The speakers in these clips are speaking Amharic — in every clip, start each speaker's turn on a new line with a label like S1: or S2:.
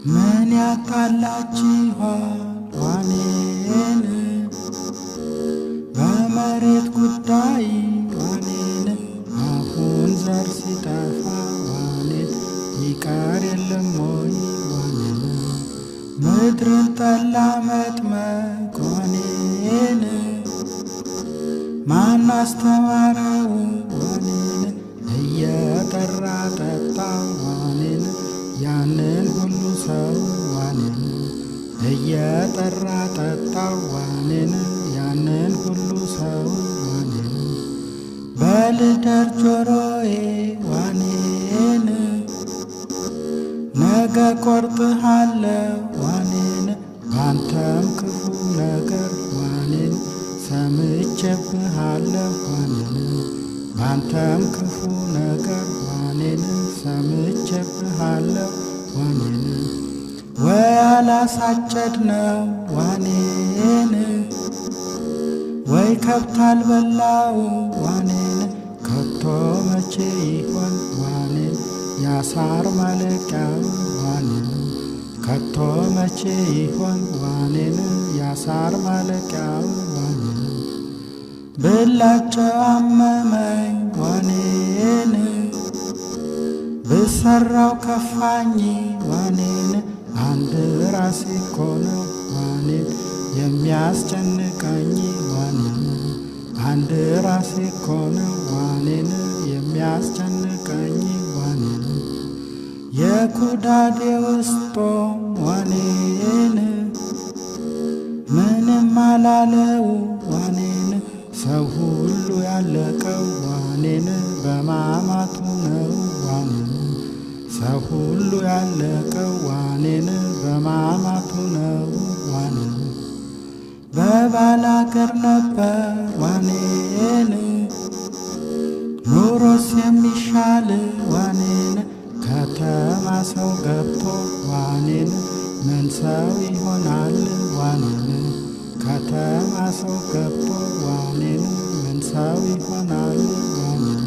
S1: ምን ያጣላችኋል ዋኔን በመሬት ጉዳይ ዋኔን አሁን ዘር ሲጠፋ ዋኔን ይቀር የለም ወይ ዋኔን ምድርን ጠላ መጥመቅ ዋኔን ማን አስተማረው ዋኔን እየጠራ ጠጣ ዋኔን ያንን ሁሉ ሰው ዋኔን እየጠራ ጠጣ ዋኔን ያንን ሁሉ ሰው ዋኔን በልደር ጆሮዬ ዋኔን ነገ ቆርጥሃለሁ ዋኔን ባንተም ክፉ ነገር ዋኔን ሰምቼብሃለሁ ዋኔን ባንተም ክፉ ነገር ዋኔን ሰምቼብሃለሁ ዋኔን ወይ አላሳጨድነው ዋኔን ወይ ከብት አልበላው ዋኔን ከቶ መቼ ይሆን ዋኔን ያሳር ማለቂያው ዋኔን ከቶ መቼ ይሆን ዋኔን ያሳር ማለቂያው ዋኔን ብላቸው አመመኝ ዋኔን ብሰራው ከፋኝ ዋኔን አንድ ራሴ እኮ ነው ዋኔን የሚያስጨንቀኝ ዋኔን አንድ ራሴ እኮ ነው ዋኔን የሚያስጨንቀኝ ዋኔን የኩዳዴ ውስጦ ዋኔን ምንም አላለው ዋኔን ሰው ሁሉ ያለቀው ዋኔን በማማቱ ነው ዋኔን ሰው ሁሉ ያለቀው ዋኔን በማማቱ ነው ዋኔን በባላገር ነበር ዋኔን ኑሮስ የሚሻል ዋኔን ከተማ ሰው ገብቶ ዋኔን ምን ሰው ይሆናል ዋኔን ከተማ ሰው ገብቶ ዋኔን ምን ሰው ይሆናል ዋኔን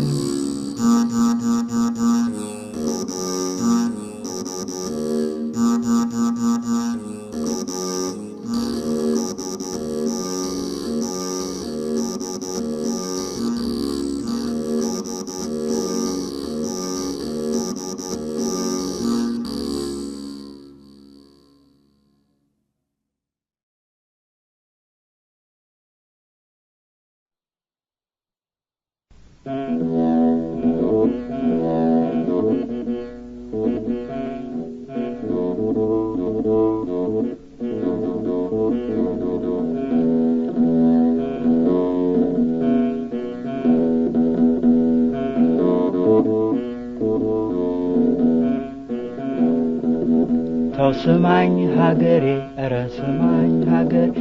S2: ተውስማኝ ሀገሬ ኧረ ስማኝ ሀገሬ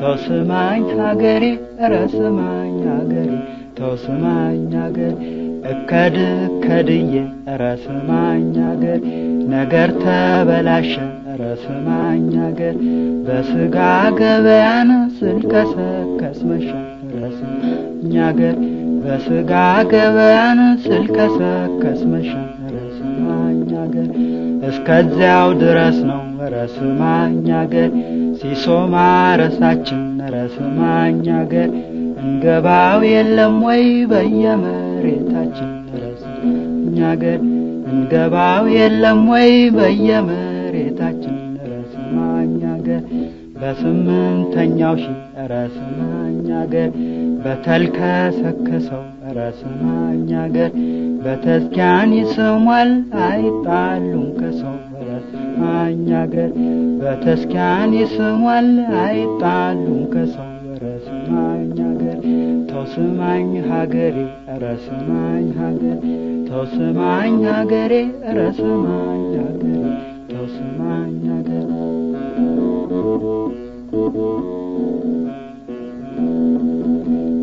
S2: ተውስማኝ ሀገሬ ኧረ ስማኝ ሀገሬ ተውስማኝ ሀገሬ እከድዬ ኧረ ስማኝ ሀገሬ ነገር ተበላሸ ኧረ ስማኝ ሀገሬ በስጋ ገበያን ስልከሰከስ መሸ ኧረ ስማኝ ሀገሬ በስጋ ገበያን ስልከሰከስ መሸ ኧረ ስማኝ ሀገሬ እስከዚያው ድረስ ነው ኧረ ስማኝ ሀገሬ ሲሶ ማረሳችን ኧረ ስማኝ ሀገሬ እንገባው የለም ወይ በየመሬታችን ኧረ ስማኝ ሀገሬ እንገባው የለም ወይ በየመሬታችን ኧረ ስማኝ ሀገሬ በስምንተኛው ሺህ ኧረ ስማኝ ሀገሬ በተልከሰከሰው ኧረ ስማኝ ሀገሬ በተዝኪያን ይስሟል አይጣሉም ከሰው ኧረ ስማኝ ሀገሬ በተዝኪያን ይስሟል አይጣሉም ከሰው ኧረ ስማኝ ሀገሬ ተውስማኝ ሀገሬ ኧረ ስማኝ ሀገሬ ተውስማኝ ሀገሬ ኧረ ስማኝ ሀገሬ ተውስማኝ ሀገሬ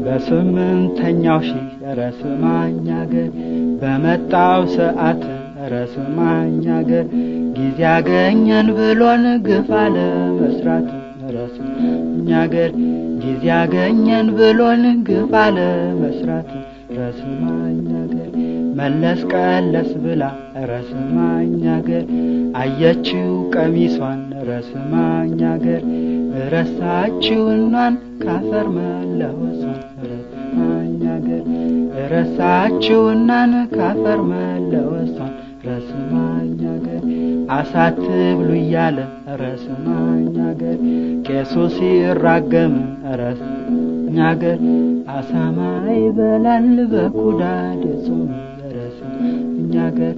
S2: በስምንተኛው ሺህ ኧረ ስማኝ ሀገሬ በመጣው ሰዓት ኧረ ስማኝ ሀገሬ ጊዜ ያገኘን ብሎን ግፍ አለመስራት ኧረ ስማኝ ሀገሬ ጊዜ ያገኘን ብሎን ግፍ አለመስራት ኧረ ስማኝ ሀገሬ መለስ ቀለስ ብላ ረስማኝ አገር አየችው ቀሚሷን ረስማኝ አገር ረሳችውናን ካፈር መለወሷን ረስማኝ አገር ረሳችውናን ካፈር መለወሷን ረስማኝ አገር አሳትብሉ እያለ ረስማኝ አገር ቄሱ ሲራገም ረስማኝ አገር አሳማ ይበላል በኩዳድ ጾም ረስማኝ አገር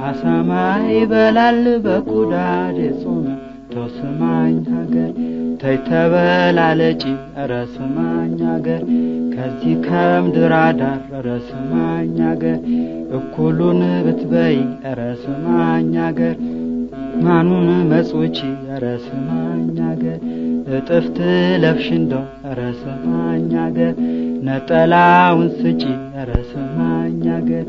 S2: አሳማ ይበላል በኩዳድ ጾም ተስማኝ አገር ተይተበላለጪ ረስማኝ አገር ከዚህ ከምድር ዳር ረስማኝ አገር እኩሉን ብትበይ ረስማኝ አገር ማኑን መጽውጪ ረስማኝ አገር እጥፍት ለብሽ እንደው ረስማኝ አገር ነጠላውን ስጪ ረስማኝ አገር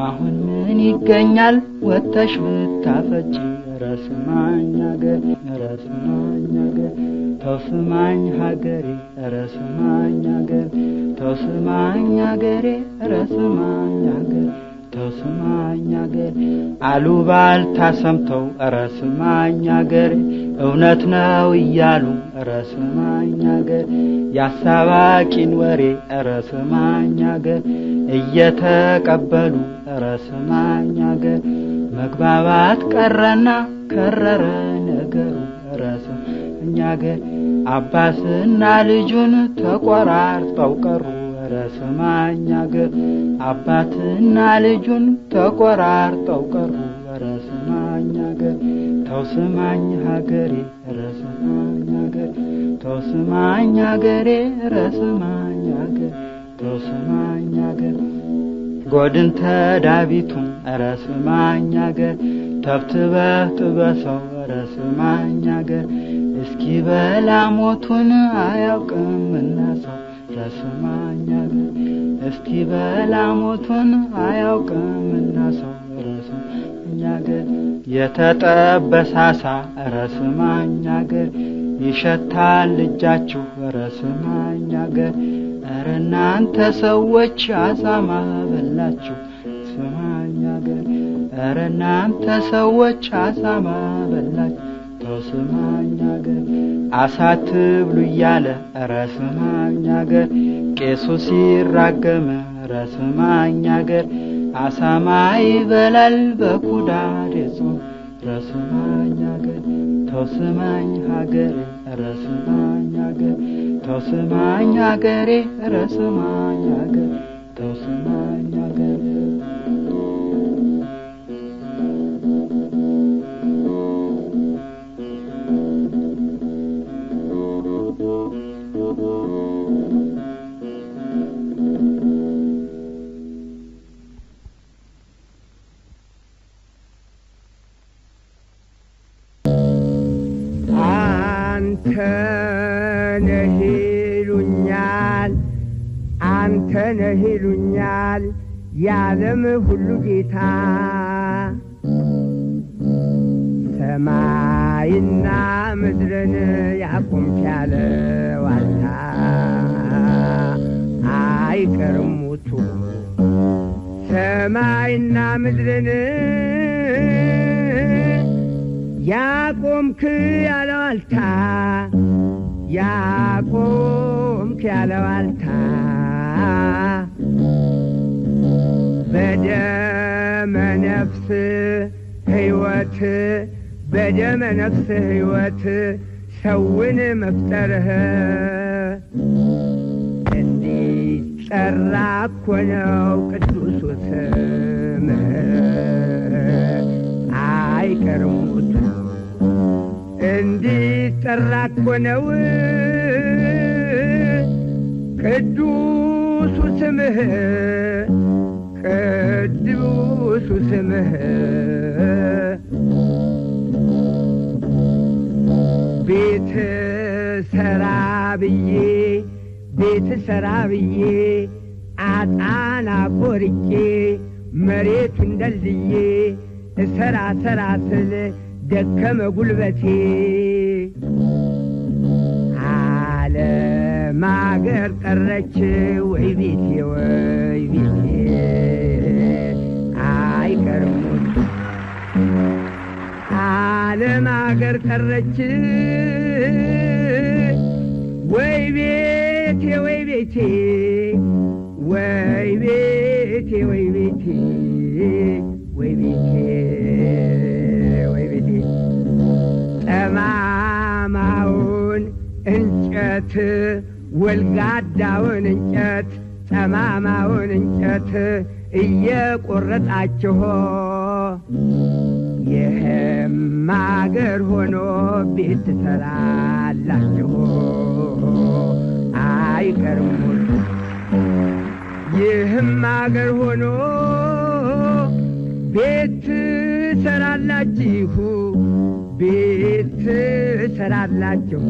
S2: አሁን ምን ይገኛል ወተሽ ብታፈጪ ረስማኝ አገር ረስማኝ አገር ተስማኝ ሀገሬ ረስማኝ አገር ተስማኝ አገሬ ረስማኝ አገር ተስማኝ አገር አሉባልታ ሰምተው ረስማኝ አገር እውነት ነው እያሉ ረስማኝ አገር ያሳባቂን ወሬ ረስማኝ አገር እየተቀበሉ ረስማኝ አገር መግባባት ቀረና ከረረ ነገሩ ረስማኝ አገር አባስና ልጁን ተቆራርጠው ቀሩ ረስማኝ አገር አባትና ልጁን ተቆራርጠው ቀሩ ረስማኝ አገር ተስማኝ ሀገሬ ረስማኝ አገር ተስማኝ አገሬ ረስማኝ አገር ተስማኝ አገር ጎድን ተዳቢቱን ረስማኝ አገር ተብትበህ ጥበሰው ረስማኝ አገር እስኪ በላ ሞቱን አያውቅምና ሰው ረስማኝ አገር እስኪ በላ ሞቱን አያውቅምና ሰው ረስማኝ አገር የተጠበሳሳ ረስማኝ አገር ይሸታል እጃችሁ ረስማኝ አገር ኧረ እናንተ ሰዎች አሳማ በላችሁ ረስማኝ አገር ኧረ እናንተ ሰዎች አሳማ በላችሁ ተስማኝ አገር አሳትብሉ እያለ ረስማኝ አገር ቄሱ ሲራገም ረስማኝ አገር አሳማ ይበላል በኩዳድ ጾም ረስማኝ አገር ተስማኝ ሀገሬ ረስማኝ አገር ተስማኝ አገሬ ረስማኝ አገር ተስማኝ አገር
S3: አንተ ነህ ይሉኛል የዓለም ሁሉ ጌታ ሰማይና ምድርን ያቆምክ ያለ ዋልታ አይቀርም ሞቱ ሰማይና ምድርን ያቆምክ ያለ ዋልታ ያቆምክ ያለ ዋልታ በደመ ነፍስ ሕይወት በደመ ነፍስ ሕይወት ሰውን መፍጠርህ እንዲጠራ እኮ ነው ቅዱሱ ስምህ አይቀርም ሞቱ እንዲጠራ እኮ ነው ቅዱሱ ስምህ ቅዱሱ ስምህ ቤት ሰራ ብዬ አጣና ቆርጬ መሬቱን ደልድዬ ሰራ ስል ደከመ ጉልበቴ ዓለም አገር ቀረች ወይ ቤቴ አይቀርሙት ዓለም አገር ቀረች ወይ ቤቴ ወይ ቤቴ ወይ ቤቴ ወይ ቤቴ ወይ ቤቴ ወይ ቤቴ ጠማማውን እንጨት ወልጋዳውን እንጨት ጠማማውን እንጨት እየቆረጣችሁ ይህም አገር ሆኖ ቤት ትሰራላችሁ አይቀርሙት ይህም አገር ሆኖ ቤት ትሰራላችሁ ቤት ትሰራላችሁ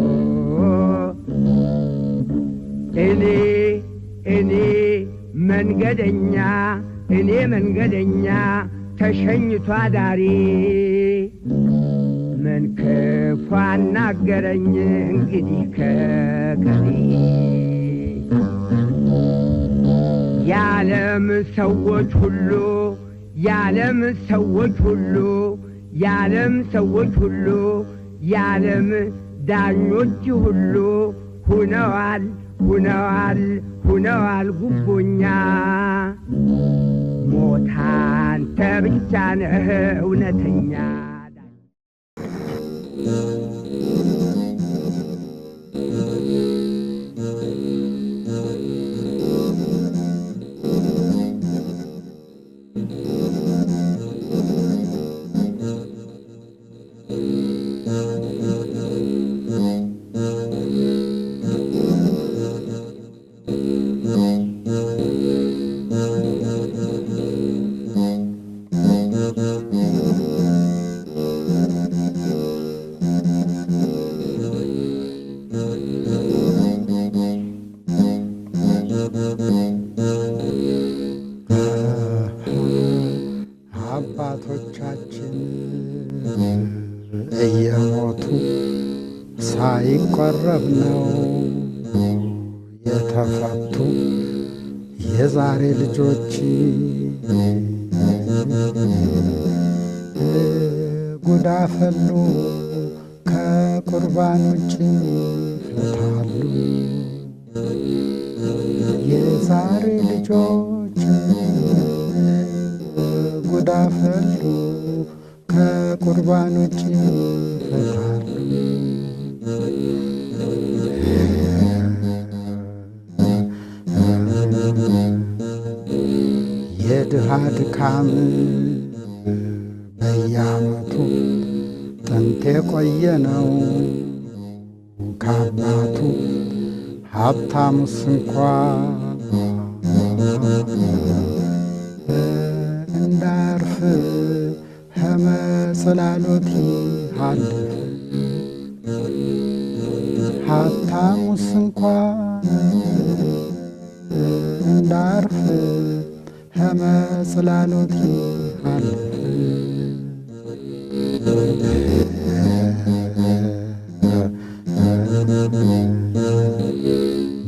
S3: እኔ መንገደኛ ተሸኝቶ አዳሪ ምን ክፉ አናገረኝ እንግዲህ ከቀሪ የዓለም ሰዎች ሁሉ የዓለም ዳኞች ሁሉ ሁነዋል ጉቦኛ ሞት አንተ ብቻ ነህ እውነተኛ
S1: አባቶቻችን እየሞቱ ሳይቆረብ ነው የተፈቱ የዛሬ ልጆች ጉዳፈሉ ከቁርባን ውጭ ፈታሉ የዛሬ ልጆች ጉዳፈሉ ከቁርባን ውጭ ፈታሉ የድሃ ድካም በየዓመቱ ጥንት የቆየ ነው ከአባቱ ሀብታሙስ እንኳ እንዳርፍ ከመጽላሎት ይሃልፍ ሀብታሙስ እንኳ እንዳርፍ ከመጽላሎት ይሃልፍ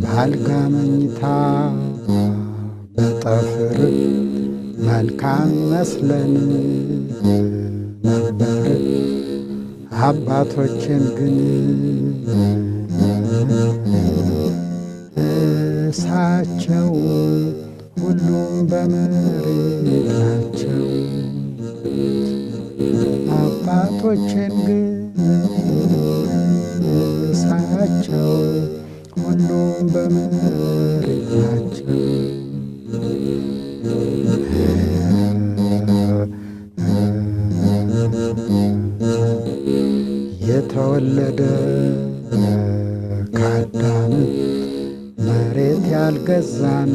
S1: ባልጋ መኝታ በጠፍር መልካም መስለን ነበር አባቶችን ግን እሳቸው ሁሉም በመሬት ናቸው አባቶችን ግን እሳቸው ሁሉም በመሬት ናቸው የተወለደ ከአዳም መሬት ያልገዛን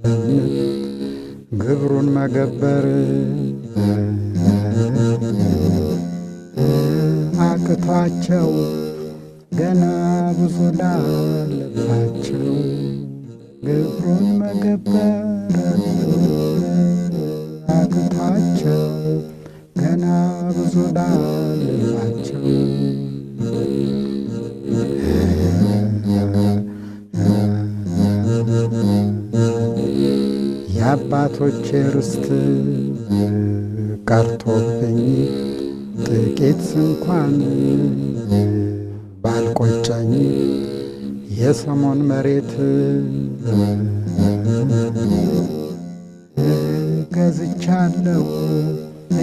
S1: የለም ግብሩን መገበር አቅቷቸው ገና ብዙ ላለባቸው ግብሩን መገበር አቅቷቸው ገና ብዙ ላለባቸው የአባት የአባቶቼ ርስት ቀርቶብኝ ጥቂት እንኳን ባልቆጨኝ የሰሞን መሬት ገዝቻለሁ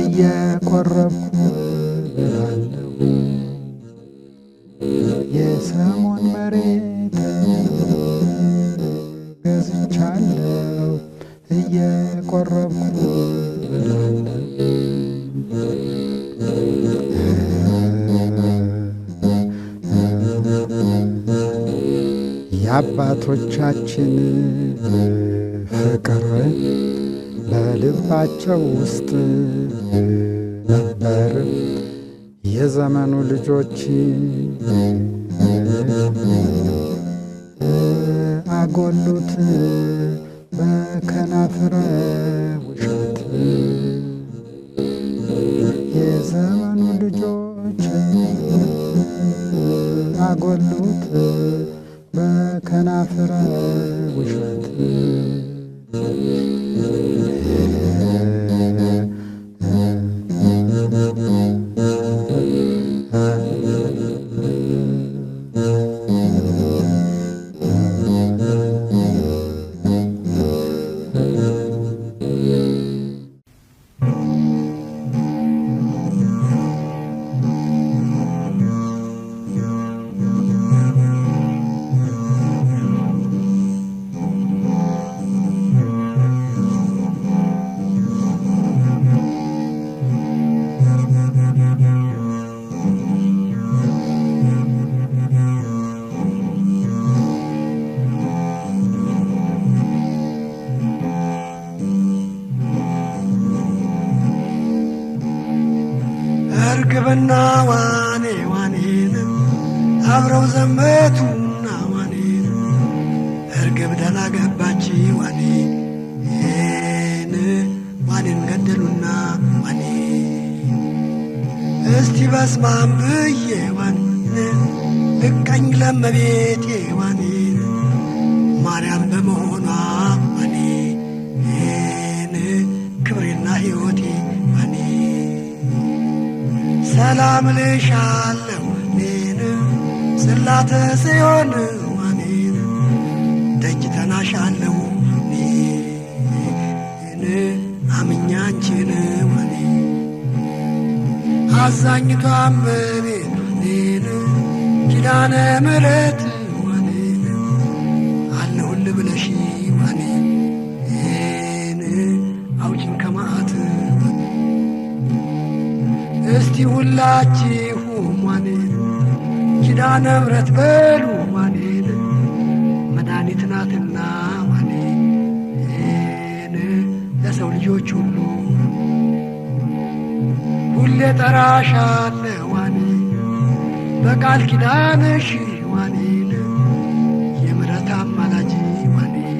S1: እየቆረብኩ ብላለሁ የሰሞን መሬት ገዝቻለሁ እየቆረብኩ ብላለሁ የአባቶቻችን ፍቅር በልባቸው ውስጥ ነበር የዘመኑ ልጆች አጎሉት በከናፍረ ውሸት የዘመኑ ልጆች አጎሉት በከናፍረ ውሸት
S4: እርግብና ዋኔ ዋኔን አብረው ዘመቱና ዋኔን እርግብ ደህና ገባች ዋኔን ዋኔን ገደሉና ዋኔ እስቲ በስማም ብዬ ዋኔን ልቀኝ ለመቤቴ ዋኔን ማርያም በመሆኗ ዋኔን ክብሬና ሕይወቴ ሰላም ልሻለሁ እኔን ጽላተ ጽዮን ዋኔን ደጅ ተናሻለሁ እኔን አምኜ አንቺን ዋኔ አዛኝቷ እመቤት እኔን ኪዳነ ምሕረት ዋኔን አለሁልህ ብለሽ ዋኔን አውጭኝ ከመዓት እስቲ ሁላችሁም ዋኔን ኪዳነ ምሕረት በሉ ዋኔን መድኃኒት ናትና ዋኔን ለሰው ልጆች ሁሉ ሁሌ ጠራሻለሁ ዋኔን በቃል ኪዳንሽ ዋኔን የምሕረት አማላጅ ዋኔን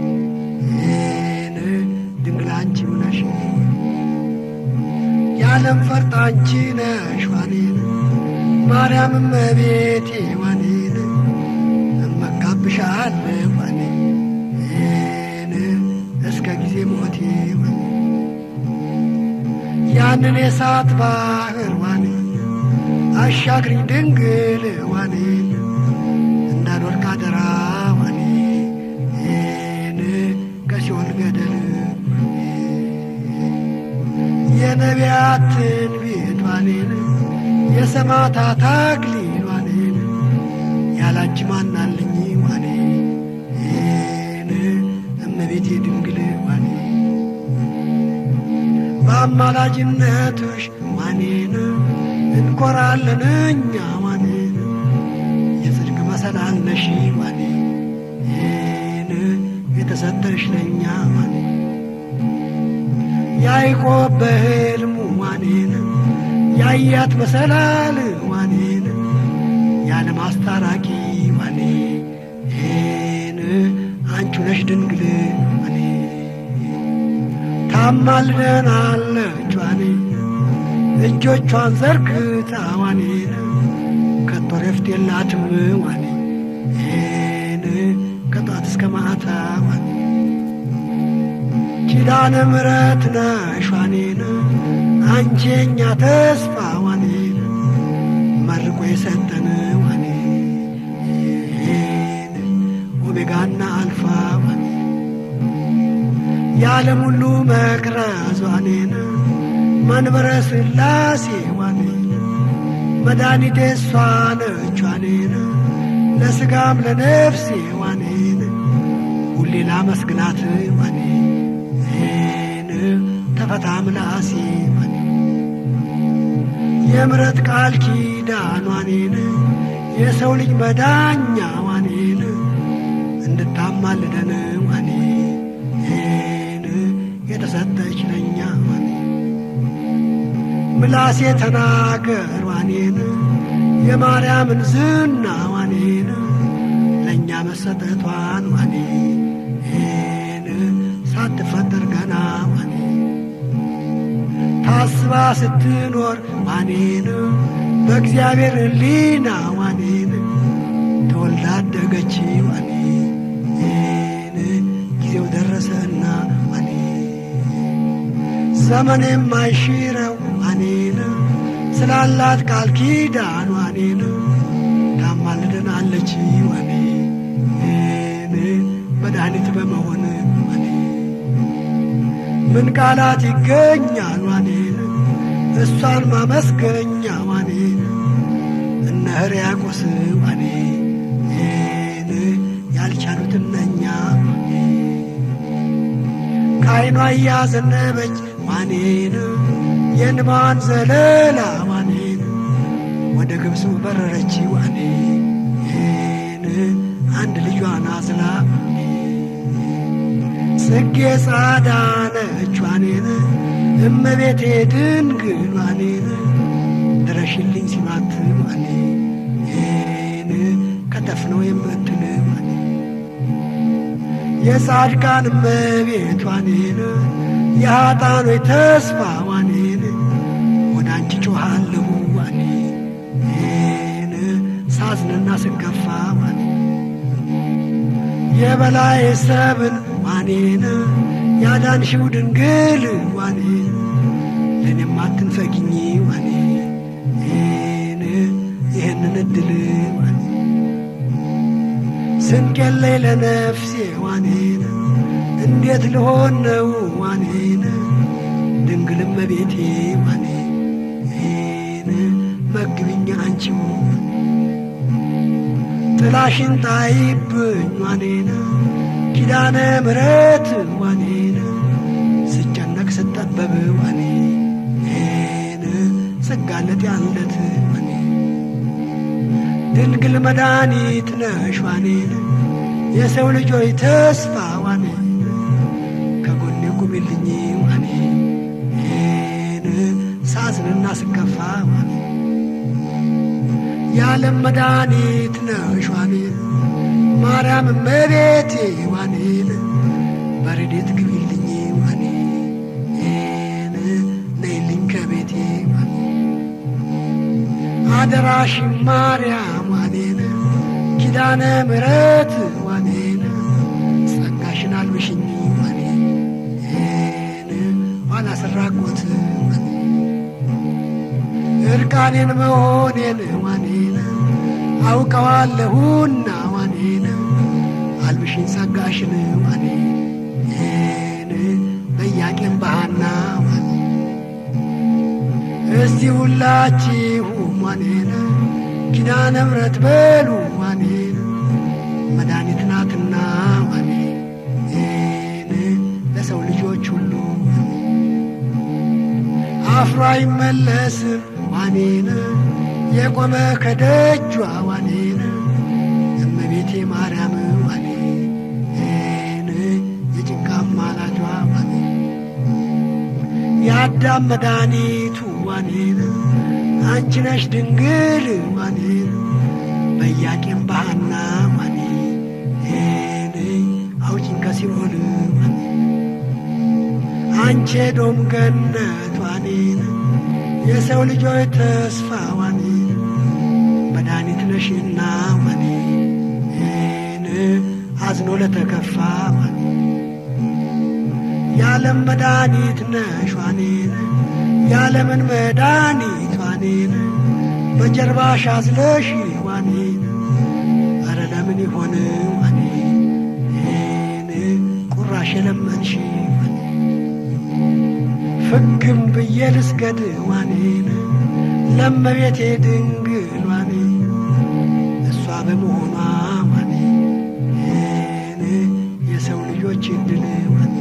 S4: ድንግል አንቺው ነሽ የዓለም ፈርጥ አንቺ ነሽ ዋኔን ማርያም እመቤቴ ዋኔን እመካብሻለሁ ዋኔን እስከ ጊዜ ሞቴ ያንን የእሳት ባህር ዋኔን አሻግሪኝ ድንግል ዋኔን እንዳልወድቅ አደራ ዋኔን ከሲኦል ገደል የነቢያት ትንቢት ዋኔን የሰማዕታት አክሊል ዋኔን ያላንቺ ማናለኝ ዋኔን እመቤቴ ድንግል ዋኔን በአማላጅነትሽ ዋኔን እንኮራለን እኛ ዋኔን የጽድቅ መሰላል ነሽ ዋኔን የተሰጠሽ ለእኛ ዋኔን ያዕቆብ በሕልሙ ዋኔን ያያት መሰላል ዋኔን የዓለም አስታራቂ ዋኔን አንቺ ነሽ ድንግል ዋኔን ታማልደናለች ዋኔን እጆቿን ዘርግታ ዋኔን ከቶ ረፍት የላትም ዋኔን ከጧት እስከ ማታ ዋኔን ኪዳነ ምሕረት ነሽ ዋኔን አንቺ የኛ ተስፋ ዋኔን መርቆ የሰጠን ዋኔን ኦሜጋና አልፋ ዋኔ የዓለም ሁሉ መቅረዝ ዋኔን መንበረ ሥላሴ ዋኔን መድኃኒቴ እሷ ነች ዋኔን ለሥጋም ለነፍሴ ዋኔን ሁሌ ላመስግናት ዋኔን ተፈታ ምላሴ ዋኔን የምሕረት ቃል ኪዳን ዋኔን የሰው ልጅ መዳኛ ዋኔን እንድታማልደን ዋኔን የተሰጠች ለኛ ዋኔን ምላሴ ተናገር ዋኔን የማርያምን ዝና ዋኔን ለእኛ መሰጠቷን ዋኔን ሳትፈጠር ገና ዋኔን ታስባ ስትኖር ዋኔን በእግዚአብሔር ሕሊና ዋኔን ተወልዳ አደገች ዋኔን ጊዜው ደረሰና ዋኔን ዘመን የማይሽረው ዋኔን ስላላት ቃል ኪዳን ዋኔን ታማልደናለች ዋኔን መድኃኒት በመሆን ዋኔን ምን ቃላት ይገኛል ዋኔን እሷን ማመስገኛ ዋኔን እነ ሕርያቆስ ዋኔን ያልቻሉት እነኛ ከዓይኗ እያዘነበች ዋኔን የእንባዋን ዘለላ ዋኔን ወደ ግብፅ በረረች ዋኔን አንድ ልጇን አዝላ ጽጌ ጻዳ ነች ዋኔን እመቤቴ ድንግል ዋኔን ድረሽልኝ ሲሏት ዋኔን ከተፍ ነው የምትል ዋኔን የጻድቃን እመቤት ዋኔን የኃጥአኖች ተስፋ ዋኔን ወደ አንቺ ጮኻለሁ ዋኔን ሳዝንና ስከፋ ዋኔን የበላይ ሰብን ዋኔን ያዳንሽው ድንግል ዋኔን ለእኔም አትንፈጊኝ ዋኔን ይህንን እድል ዋኔን ስንቅ የለኝ ለነፍሴ ዋኔን እንዴት ልሆን ነው ዋኔን ድንግል እመቤቴ ዋኔን መግቢኝ አንቺው ጥላሽን ጣይብኝ ዋኔን ኪዳነ ምሕረት ዋኔን ስጨነቅ ስጠበብ ዋኔን ስጋለጥ ያለት ዋኔን ድንግል መድኃኒት ነሽ ዋኔን የሰው ልጆች ተስፋ ዋኔን ከጎኔ ቁሚልኝ ዋኔን ሳዝንና ስከፋ ዋኔን የዓለም መድኃኒት ነሽ ዋኔን ማርያም እመቤቴ ዋኔን በረድኤት ግቢልኝ ዋኔን ነይልኝ ከቤቴ ዋኔን አደራሽ ማርያም ዋኔን ኪዳነ ምሕረት ዋኔን ጸጋሽን አልብሽኝ ዋኔን ኋላ ስራቆት እርቃኔን መሆኔን ዋኔን አውቀዋለሁና ዋኔን አልብሽኝ ጸጋሽን ዋኔን በኢያቄም በሐና ዋኔን እስቲ ሁላችሁም ዋኔን ኪዳነ ምሕረት በሉ ዋኔን መድኃኒት ናትና ዋኔን ለሰው ልጆች ሁሉ አፍሮ አይመለስም ዋኔን የቆመ ከደጇ ዋኔን እመቤቴ ማርያም ዋኔን የጭንቃ አማላጇ ዋኔን የአዳም መድኃኒቱ ዋኔን አንቺ ነሽ ድንግል ዋኔን በኢያቄም በሐና ዋኔን አውጪኝ ከሲኦል ዋኔን አንቺ ኤዶም ገነት ዋኔን የሰው ልጆች ተስፋ ዋኔን መድኃኒት ነሽና ዋኔን አዝኖ ለተከፋ ዋኔን የዓለም መድኃኒት ነሽ ዋኔን የዓለምን መድኃኒት ዋኔን በጀርባሽ አዝለሽ ዋኔን ኧረ ለምን ይሆን ዋኔን ቁራሽ የለመንሽ ዋኔን ፍግም ብዬ ልስገድ ዋኔን ለመቤቴ ድንግል ዋኔን እሷ በመሆኗ ዋኔን የሰው ልጆች እድል ዋኔን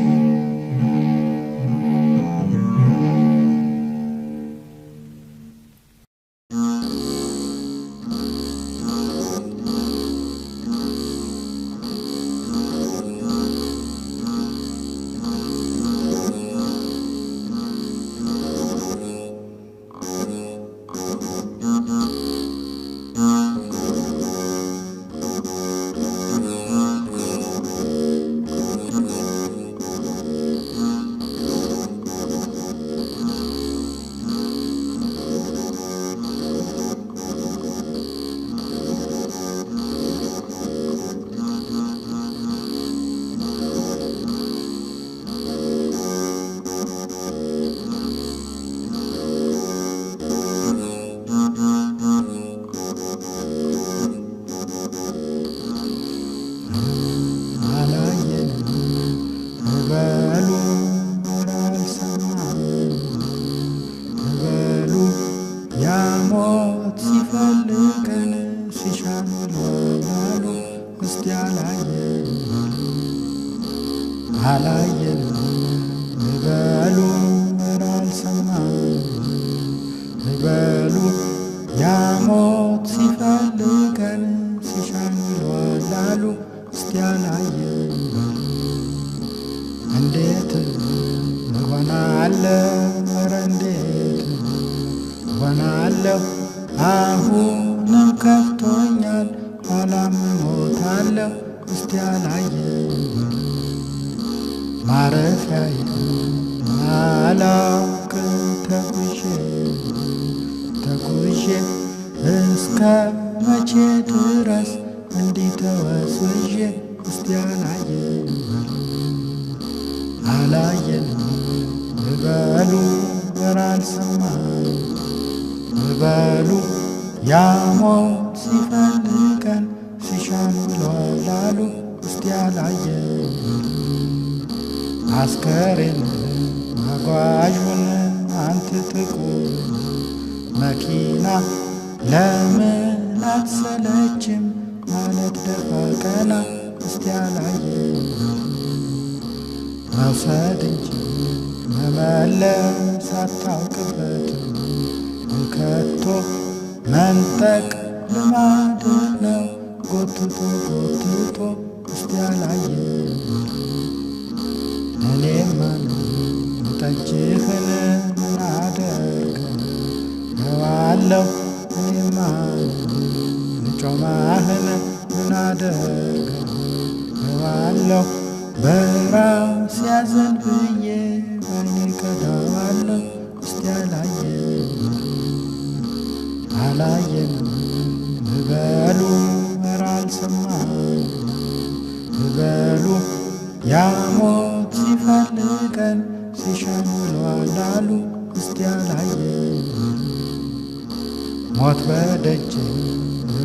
S1: ሞት በደጅ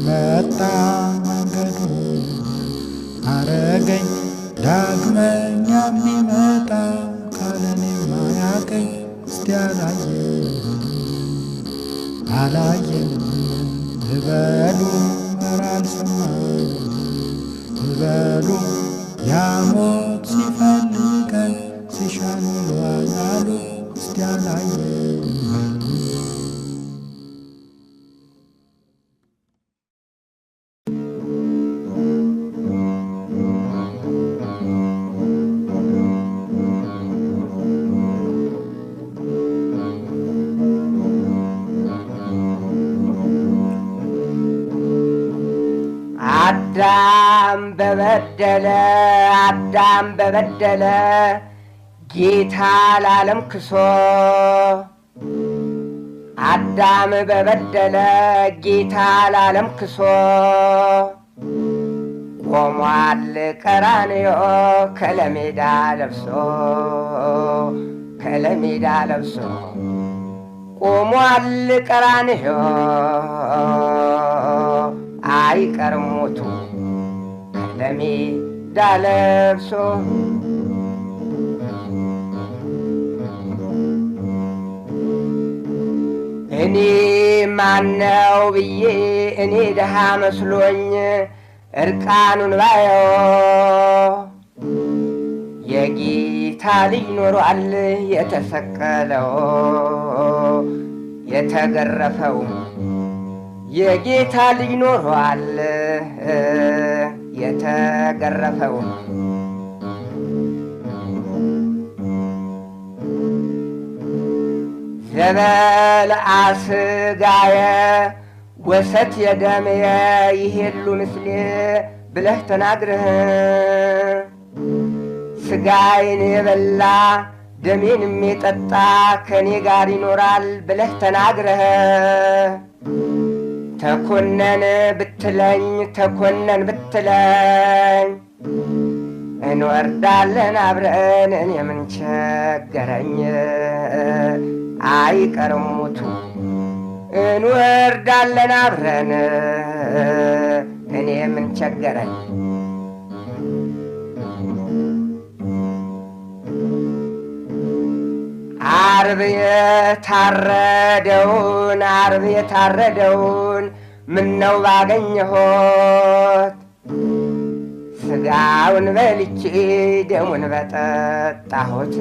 S1: መጣ መንገዱ አረገኝ ዳግመኛ የሚመጣ ካለኔ ማያቀኝ እስቲ አላየን በሉ ኧረ አልሰማን በሉ ያሞት ሲፈልገን ሲሻን ውሏል አሉ እስቲ አላየን
S3: አዳም በበደለ ጌታ ለዓለም ክሶ አዳም በበደለ ጌታ ለዓለም ክሶ ቆሟል ቀራንዮ ከለሜዳ ለብሶ ቆሟል ቀራንዮ አይቀርም ሞቱ ከለሜዳ ለብሶ እኔ ማነው ብዬ እኔ ደሃ መስሎኝ እርቃኑን ባየው የጌታ ልጅ ኖሯል የተሰቀለው የተገረፈው የጌታ ልጅ ኖሯል የተገረፈው ዘበልአ ሥጋየ ወሰት የደምየ ይሄሉ ምስሌ ብለህ ተናግረህ ሥጋዬን የበላ ደሜንም የጠጣ ከኔ ጋር ይኖራል ብለህ ተናግረህ ተኮነን ብትለኝ እንወርዳለን አብረን እኔ ምን ቸገረኝ አይቀርም ሞቱ እንወርዳለን አብረን እኔ ምን ቸገረኝ ዓርብ የታረደውን ምነው ባገኘሁት ሥጋውን በልቼ ደሙን በጠጣሁት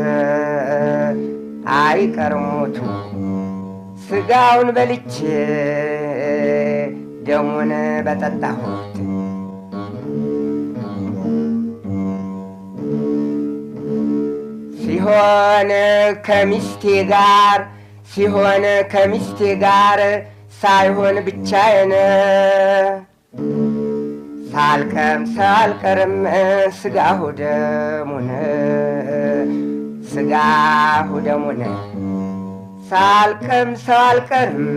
S3: አይቀርም ሞቱ ሥጋውን በልቼ ደሙን በጠጣሁት ሲሆን ከሚስቴ ጋር ሳይሆን ብቻዬን ሳልቀምሰው አልቀርም ሥጋሁ ደሙን ሳልቀምሰው አልቀርም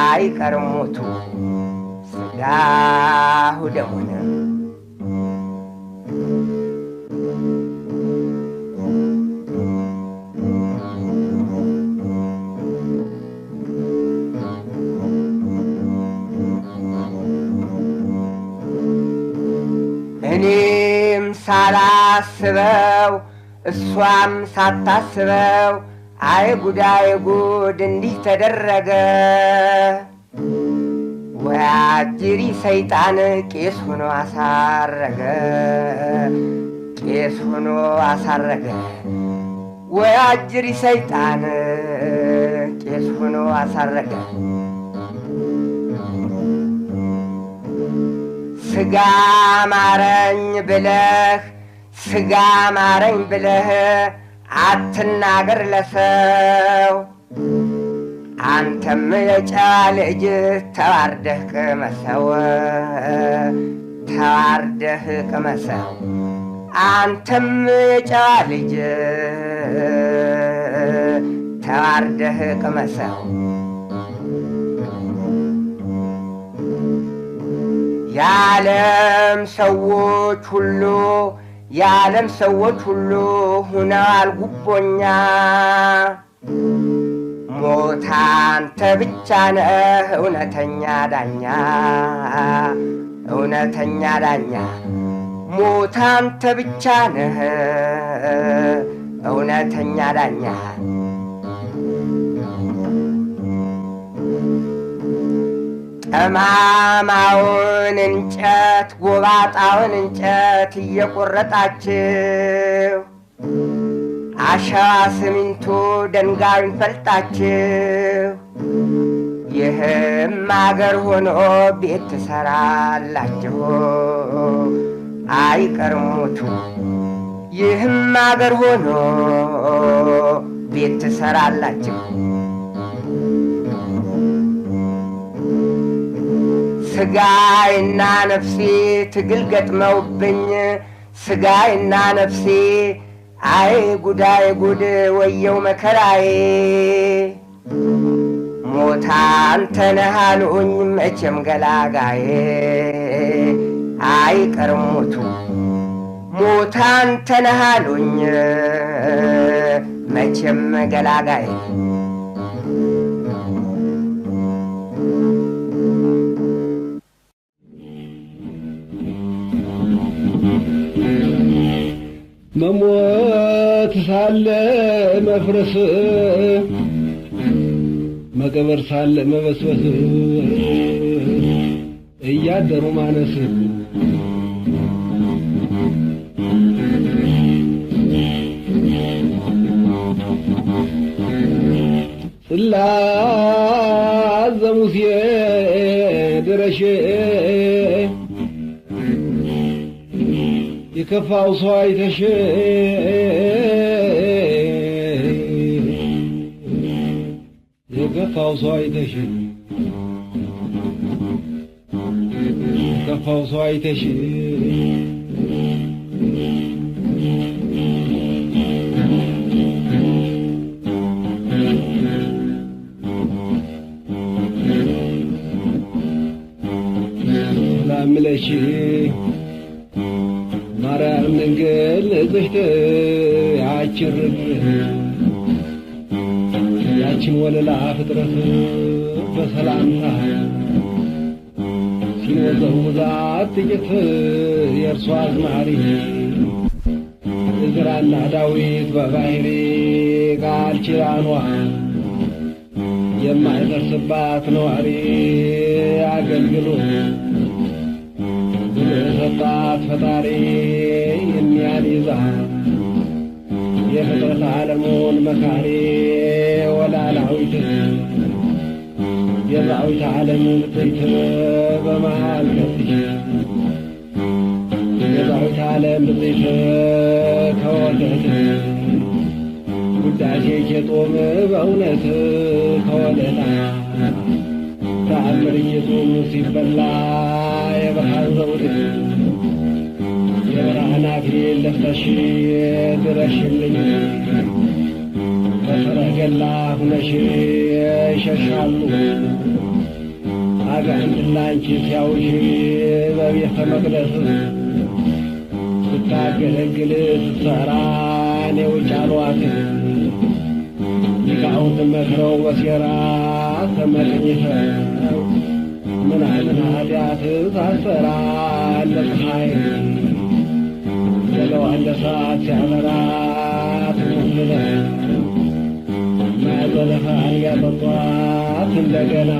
S3: አይቀርም ሞቱ ሥጋሁ ደሙን እኔም ሳላስበው እሷም ሳታስበው አይ ጉድ እንዲህ ተደረገ ወያጅሪ ሰይጣን ቄስ ሆኖ አሳረገ ወያጅሪ ሰይጣን ቄስ ሆኖ አሳረገ ሥጋ ማረኝ ብለህ አትናገር ለሰው አንተም የጨዋ ልጅ ተዋርደህ ቅመሰው አንተም የጨዋ ልጅ ተዋርደህ ቅመሰው የዓለም ሰዎች ሁሉ ሁነዋል ጉቦኛ ሞት አንተ ብቻ ነህ እውነተኛ ዳኛ ሞት አንተ ብቻ ነህ እውነተኛ ዳኛ ጠማማውን እንጨት ጎባጣውን እንጨት እየቆረጣችሁ አሸዋ ሲሚንቶ ድንጋዩን ፈልጣችሁ ይህም አገር ሆኖ ቤት ትሰራላችሁ አይቀርም ሞቱ ይህም አገር ሆኖ ቤት ትሰራላችሁ ሥጋዬና ነፍሴ ትግል ገጥመውብኝ ሥጋዬና ነፍሴ አይ ጉድ ወየው መከራዬ ሞት አንተ ነህ አሉኝ መቼም ገላጋዬ አይቀርም ሞቱ ሞት አንተ ነህ አሉኝ መቼም ገላጋይ
S5: መሞት ሳለ መፍረስ መቀበር ሳለ መበስበስ እያደሩ ማነስ ጽላተ ሙሴ ድረሽ የከፋው ሰው አይተሽ የከፋው ሰው አይተሽ የከፋው ሰው አይተሽ ሰላም ለሽ ማርያም ድንግል ንጽሕት ያችን ወለላ ፍጥረት በሰላምታ ሲወዘውዛት ጥቂት የእርሷ አዝማሪ ዕዝራና ዳዊት በባሕሪ ቃል ኪዳኗ የማይደርስባት ነዋሪ አገልግሎት ሰጣት ፈጣሪ የሚያሊዛ የፍጥረት ዓለሙን መካሪ ወላላዊት የዛዊት ዓለም ብትይት በመሃል ከፍሽ የዛዊት ዓለም ብትይት ከወደት ውዳሴ ኬጦም በእውነት ከወለታ ተአምር ኬጦም ሲበላ የብርሃን ዘውድ የብርሃን አክሊል ለብሰሽ ድረሽልኝ በሰረገላ ሁነሽ ይሸሻሉ አጋንንት ላንቺ ሲያውሽ በቤተ መቅደስ ስታገለግል ስትሰራ እኔው ጫሏት ሊቃውንት መክረው በሴራ ተመቅኝተው ምን አይነት ኃጢአት ሳትሰራ እንደ ፀሐይ ገለዋ እንደ ሰዓት ሲያበራ ትሙት ማዘለፋን ያጠጧት እንደገና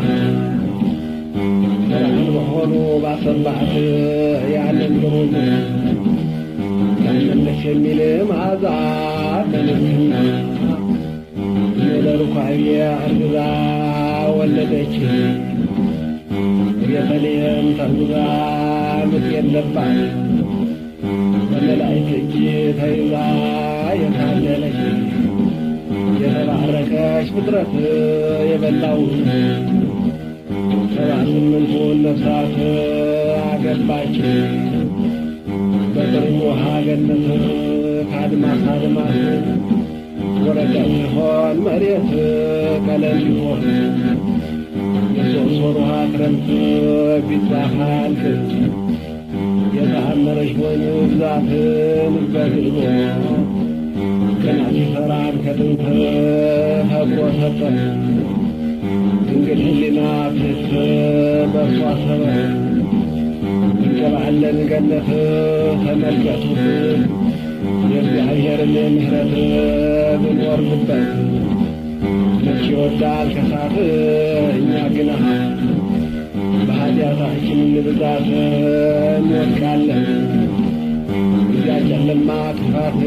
S5: ብርሃን መሆኑ ባሰባት ያንን ግሩም ያንነሽ የሚል መዓዛ በንጽሕና ለሩካቤ አርግዛ ወለደች ቤተልሔም ተጉዛ ምጥ የለባት በመላእክት እጅ ተይዛ የታደለች የተባረከች ፍጥረት የበላው 78ቱን ነፍሳት አገባች በጥርኝ ውሃ ገነት ከአድማስ አድማስ ወረቀት ሲሆን መሬት ቀለም ቢሆን የሦስት ወር ውሃ ክረምት ቢዛፋል የተአመረሽ ወይን ብዛትን በግሎ ገና ሲሰራን ከጥንት ፈጥሮ ሰጠን ድንግል ሕሊና ፍት በእርሷ ሰበብ እንገባለን ገነት ተመልከቱት የእግዚአብሔርን ምሕረት ብንወርድበት መቼ ይወዳል ከሳት እኛ ግና በኃጢአታችን ብዛት እንወድቃለን እዚያ ጨለማ ክፋት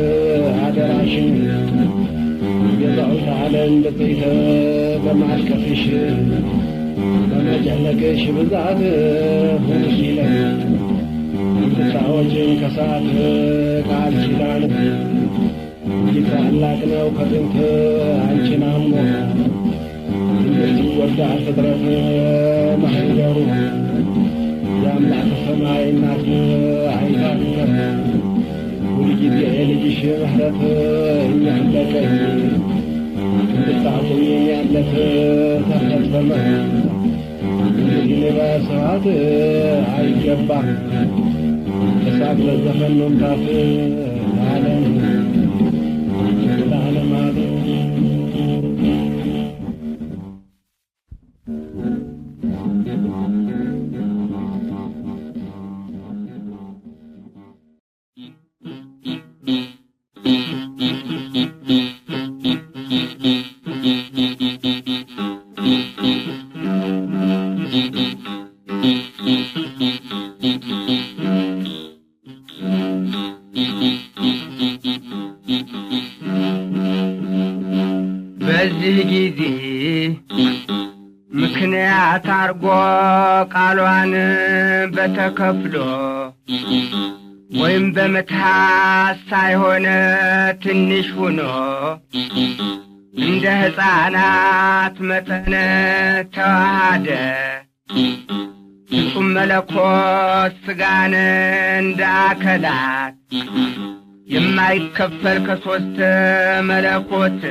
S5: አደራሽን የዛዊት ዓለም ብፅዕት በማልቀስሽ በመጨነቅሽ ብዛት ሁንሽ ይለን እንድታወጪን ከሳት ቃል ኪዳን እጅግ ታላቅ ነው ከጥንት አንቺን አምኖ እንዴት ይወዳል ፍጥረት ማኅደሩ የአምላክ ሰማይ እናት አይታከት ሁልጊዜ ልጅሽ ምሕረት እኛን በቀኝ እንድታቆየኝ ያለፍ ተፈጸመ እንግዲህ በስብሐት አይገባም በሳቅ በዘፈን መምታት ለዓለም ለዓለም ዓለም
S3: በዚህ ጊዜ ምክንያት አርጎ ቃሏን በተከፍሎ ወይም በመትሐት ሳይሆን ትንሽ ሆኖ እንደ ሕፃናት መጠን ተዋሃደ ፍጹም መለኮት ሥጋን እንደ አካላት የማይከፈል ከሦስት መለኮት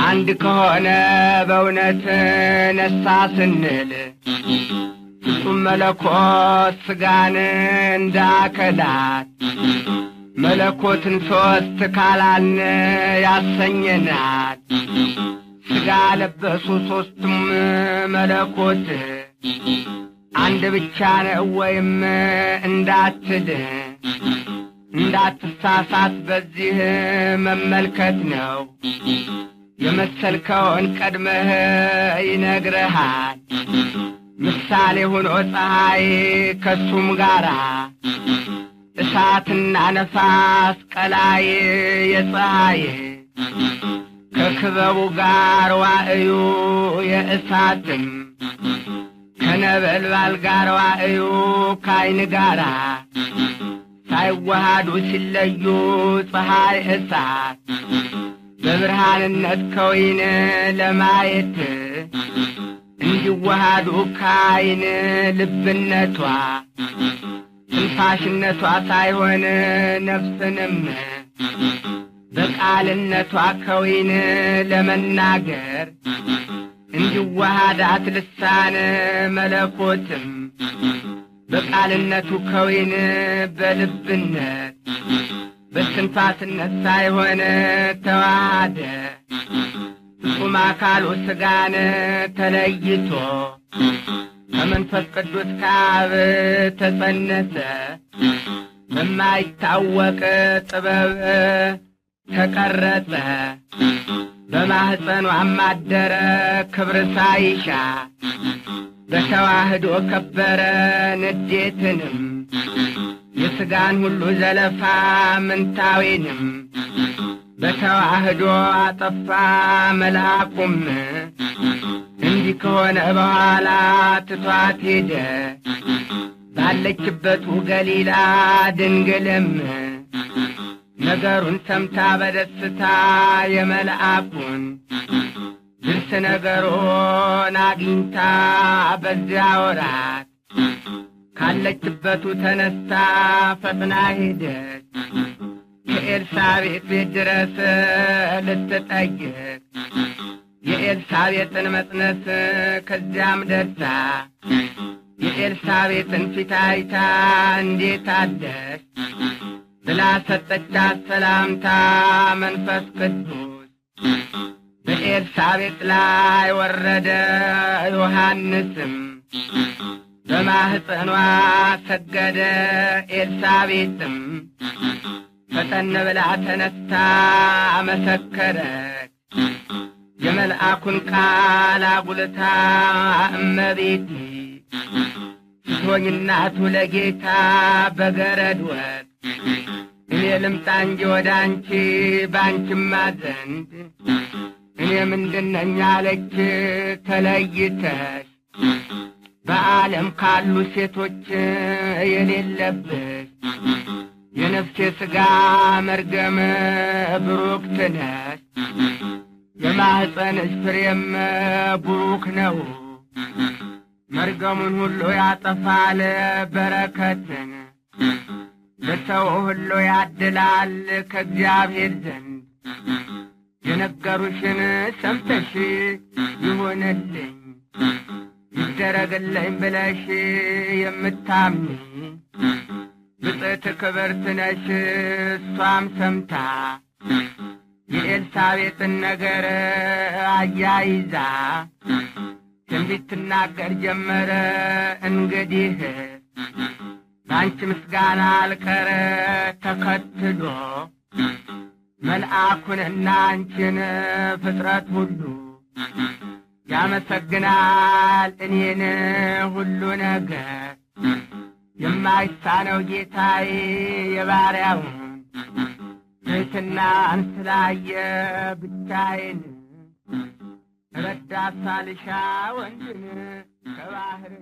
S3: አንድ ከሆነ በእውነት ነሳ ስንል ፍጹም መለኮት ሥጋን እንደ አካላት መለኮትን ሦስት ካላልን ያሰኘናል። ሥጋ ለበሱ ሦስቱም መለኮት አንድ ብቻ ነው ወይም እንዳትል እንዳትሳሳት በዚህ መመልከት ነው። የመሰልከውን ቀድመህ ይነግርሃል። ምሳሌ ሆኖ ፀሐይ ከሱም ጋራ እሳትና ነፋስ ቀላይ የፀሐይ ከክበቡ ጋር ዋእዩ የእሳትም ከነበልባል ጋር ዋእዩ ከዓይን ጋራ ሳይዋሃዱ ሲለዩ ፀሐይ እሳት በብርሃንነት ከወይን ለማየት እንዲዋሃዱ ከዓይን ልብነቷ ትንፋሽነቷ ሳይሆን ነፍስንም በቃልነቷ ከወይን ለመናገር እንዲዋሃዳት ልሳን መለኮትም በቃልነቱ ከወይን በልብነት በትንፋስነት ሳይሆን ተዋሃደ። ፍጹም አካሉ ሥጋን ተለይቶ ከመንፈስ ቅዱስ ከአብ ተጸነሰ። በማይታወቅ ጥበብ ተቀረጸ። በማህፀኗም አደረ ክብር ሳይሻ በተዋህዶ ከበረ ንዴትንም የሥጋን ሁሉ ዘለፋ ምንታዊንም በተዋህዶ አጠፋ። መልአኩም እንዲህ ከሆነ በኋላ ትቷት ሄደ። ባለችበት ገሊላ ድንግልም ነገሩን ሰምታ በደስታ የመልአኩን ድርስ ነገሩን አግኝታ በዚያ ወራት ካለችበቱ ተነስታ ፈጥና ሄደች። ከኤልሳቤጥ ቤት ድረስ ልትጠይቅ የኤልሳቤጥን መጽነስ ከዚያም ደርሳ የኤልሳቤጥን ፊት አይታ እንዴት አለሽ ብላ ሰጠቻት ሰላምታ። መንፈስ ቅዱስ በኤልሳቤጥ ላይ ወረደ። ዮሐንስም በማህፀኗ ሰገደ። ኤልሳቤጥም ፈጠን ብላ ተነስታ መሰከረች። የመልአኩን ቃል አጉልታ እመቤቴ ስትሆኝ እናቱ ለጌታ በገረድ ወጥ እኔ ልምጣ እንጂ ወደ አንቺ ባንቺማ ዘንድ እኔ ምንድነኝ አለች። ተለይተሽ በዓለም ካሉ ሴቶች የሌለብሽ የነፍሴ ሥጋ መርገም ብሩክት ነሽ። የማህፀንሽ ፍሬም ቡሩክ ነው። መርገሙን ሁሉ ያጠፋል በረከትን ለሰው ሁሉ ያድላል ከእግዚአብሔር ዘንድ። የነገሩሽን ሰምተሽ ይሁንልኝ ይደረግልኝ ብለሽ የምታምኒ ብፅዕት ክብርት ነሽ እሷም ሰምታ የኤልሳቤጥን ነገር አያይዛ ትንቢት ትናገር ጀመረ። እንግዲህ ባንቺ ምስጋና አልቀረ ተከትሎ መልአኩንና አንቺን ፍጥረት ሁሉ ያመሰግናል እኔን ሁሉ ነገር የማይሳነው ጌታዬ የባሪያውን ትሕትናን ስላየ ብቻዬን ረዳት ሳልሻ ወንድን ከባህር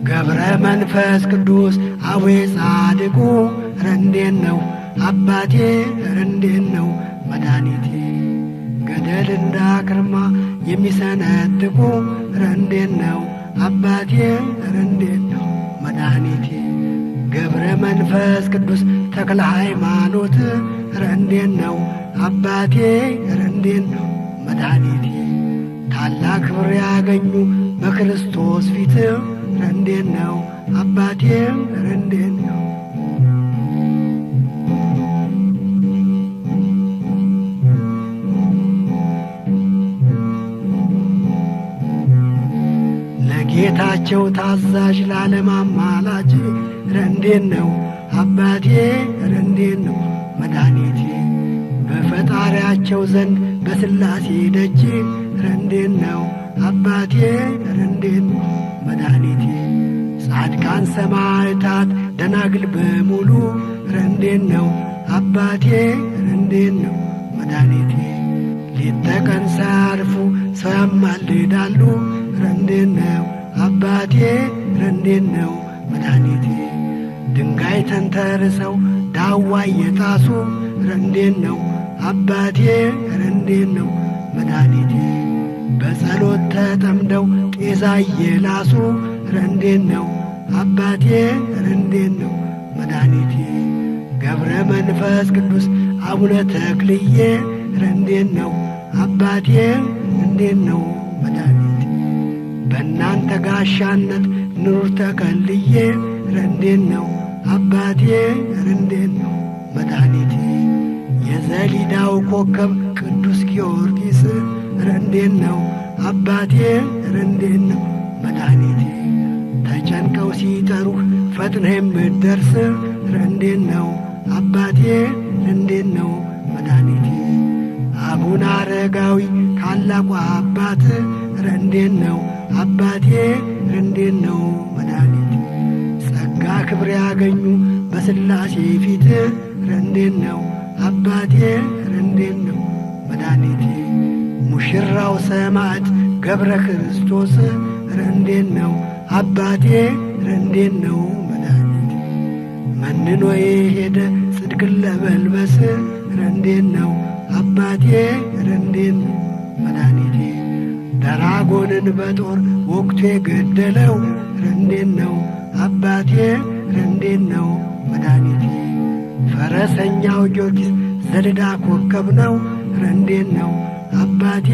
S4: ገብረ መንፈስ ቅዱስ አዌ ጻድቁ ረንዴን ነው አባቴ ረንዴን ነው መድኃኒቴ ገደል እንዳክርማ የሚሰነጥቁ ረንዴን ነው አባቴ ረንዴን ነው መድኃኒቴ ገብረ መንፈስ ቅዱስ ተክለ ሃይማኖት ረንዴን ነው አባቴ ረንዴን ነው መድኃኒቴ ታላቅ ክብር ያገኙ በክርስቶስ ፊት ረንዴን ነው አባቴ ረንዴን ነው ለጌታቸው ታዛዥ ለዓለም አማላጅ ረንዴን ነው አባቴ ረንዴን ነው መድኃኒቴ በፈጣሪያቸው ዘንድ በሥላሴ ደጅ ረንዴን ነው አባቴ ረንዴን ነው መድኃኒቴ ጻድቃን ሰማዕታት ደናግል በሙሉ ረንዴን ነው አባቴ ረንዴን ነው መድኃኒቴ ሌት ተቀን ሳያርፉ ሰው ያማልዳሉ ረንዴን ነው አባቴ ረንዴን ነው መድኃኒቴ ድንጋይ ተንተርሰው ዳዋ የጣሱ ረንዴን ነው አባቴ ረንዴን ነው መድኃኒቴ በጸሎት ተጠምደው ጤዛ እየላሱ ረንዴን ነው አባቴ ረንዴን ነው መድኃኒቴ ገብረ መንፈስ ቅዱስ አቡነ ተክልዬ ረንዴን ነው አባቴ ረንዴን ነው መድኃኒቴ በእናንተ ጋሻነት ኑር ተከልዬ ረንዴን ነው አባቴ ረንዴን ነው መድኃኒቴ የዘሊዳው ኮከብ ቅዱስ ጊዮርጊስ ረንዴን ነው አባቴ ረንዴን ነው መድኃኒቴ ተጨንቀው ሲጠሩህ ፈጥነህ የምትደርስ ረንዴን ነው አባቴ ረንዴን ነው መድኃኒቴ አቡነ አረጋዊ ታላቁ አባት ረንዴን ነው አባቴ ረንዴን ነው መድኃኒቴ ጸጋ ክብር ያገኙ በሥላሴ ፊት ረንዴን ነው አባቴ ረንዴን ነው መድኃኒቴ ሙሽራው ሰማዕት ገብረ ክርስቶስ ረንዴን ነው አባቴ ረንዴን ነው መድኃኒቴ መንኖ የሄደ ጽድቅን ለመልበስ ረንዴን ነው አባቴ ረንዴን ነው መድኃኒቴ ደራጎንን በጦር ወቅቱ የገደለው ረንዴን ነው አባቴ ረንዴን ነው መድኃኒቴ ፈረሰኛው ጊዮርጊስ ዘልዳ ኮከብ ነው ረንዴን ነው አባቴ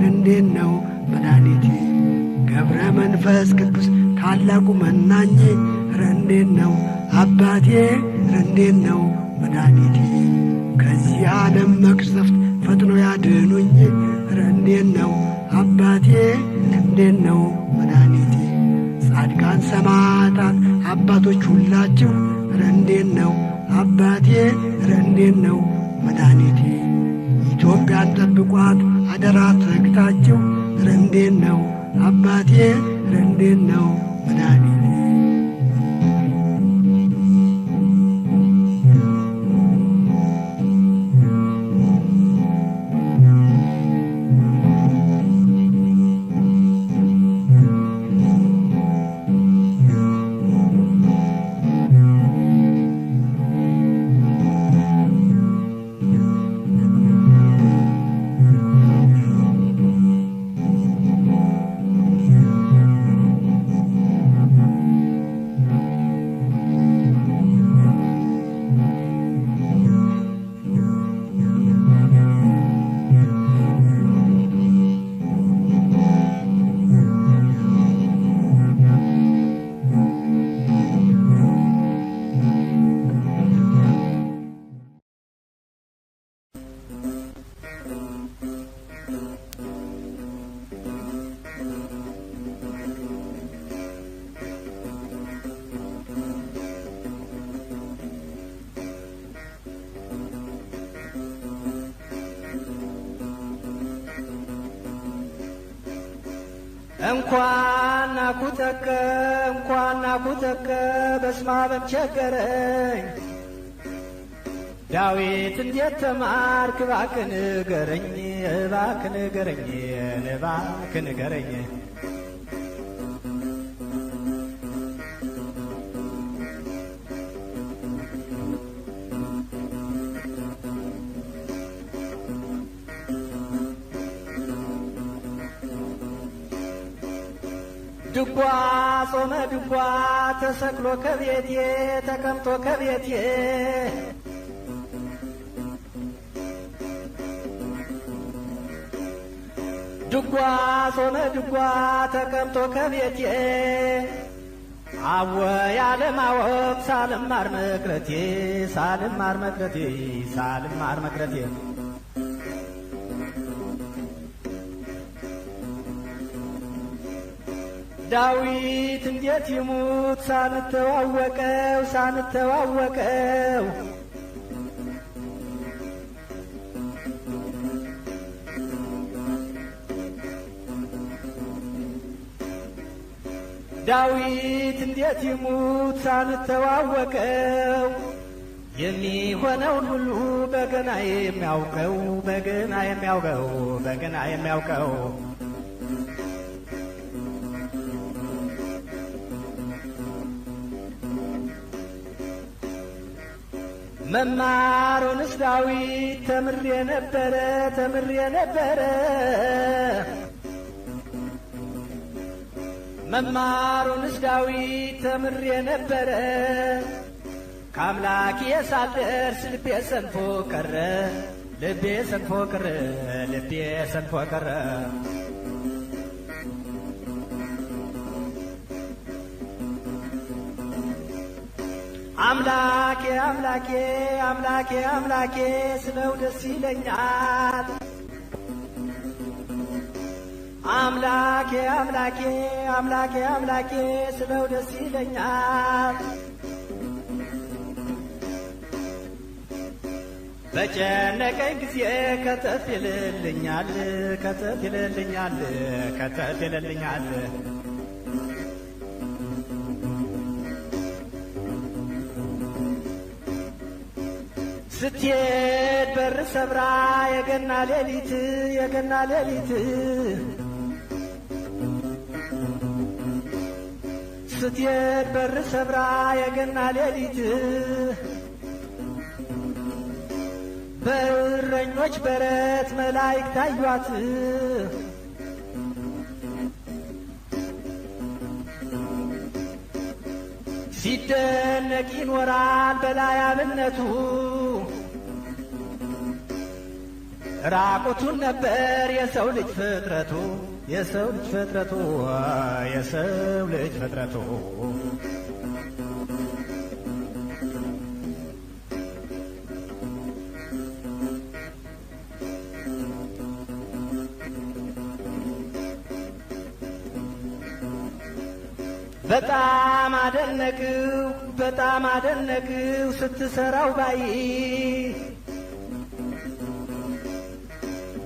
S4: ረንዴን ነው መድኃኒቴ ገብረ መንፈስ ቅዱስ ታላቁ መናኝ ረንዴን ነው አባቴ ረንዴን ነው መድኃኒቴ ከዚህ ዓለም መቅሰፍት ፈጥኖ ያድኑኝ ረንዴን ነው አባቴ ረንዴን ነው መድኃኒቴ ጻድቃን ሰማዕታት አባቶች ሁላችሁ ረንዴን ነው አባቴ ረንዴን ነው መድኃኒቴ ኢትዮጵያን ጠብቋት አደራ ተግታችሁ ረንዴን ነው አባቴ ረንዴን ነው መድኃኒቴ
S6: እንኳን ናኩተከ በስመ አብ ቸገረኝ ዳዊት እንዴት ተማርክ እባክህ ንገረኝ ድጓ ጾመ ድጓ ተሰቅሎ ከቤቴ ተቀምጦ ከቤቴ ድጓ ጾመ ድጓ ተቀምጦ ከቤቴ አወይ አለማወቅ ሳልማር መቅረቴ ዳዊት እንዴት ይሙት ሳንተዋወቀው ዳዊት እንዴት ይሙት ሳንተዋወቀው የሚሆነውን ሁሉ በገና የሚያውቀው መማሩንስ ዳዊት ተምሬ ነበረ መማሩንስ ዳዊት ተምሬ ነበረ ከአምላኬ ሳልደርስ ልቤ ሰንፎ ቀረ አምላኬ ስለው ደስ ይለኛል አምላኬ ስለው ደስ ይለኛል በጨነቀኝ ጊዜ ከተፍ ይልልኛል ስትሄድ በር ሰብራ የገና ሌሊት ስትሄድ በር ሰብራ የገና ሌሊት በእረኞች በረት መላእክት ታዩአት ሲደነቅ ይኖራል በላይ አብነቱ ራቁቱን ነበር የሰው ልጅ ፍጥረቱ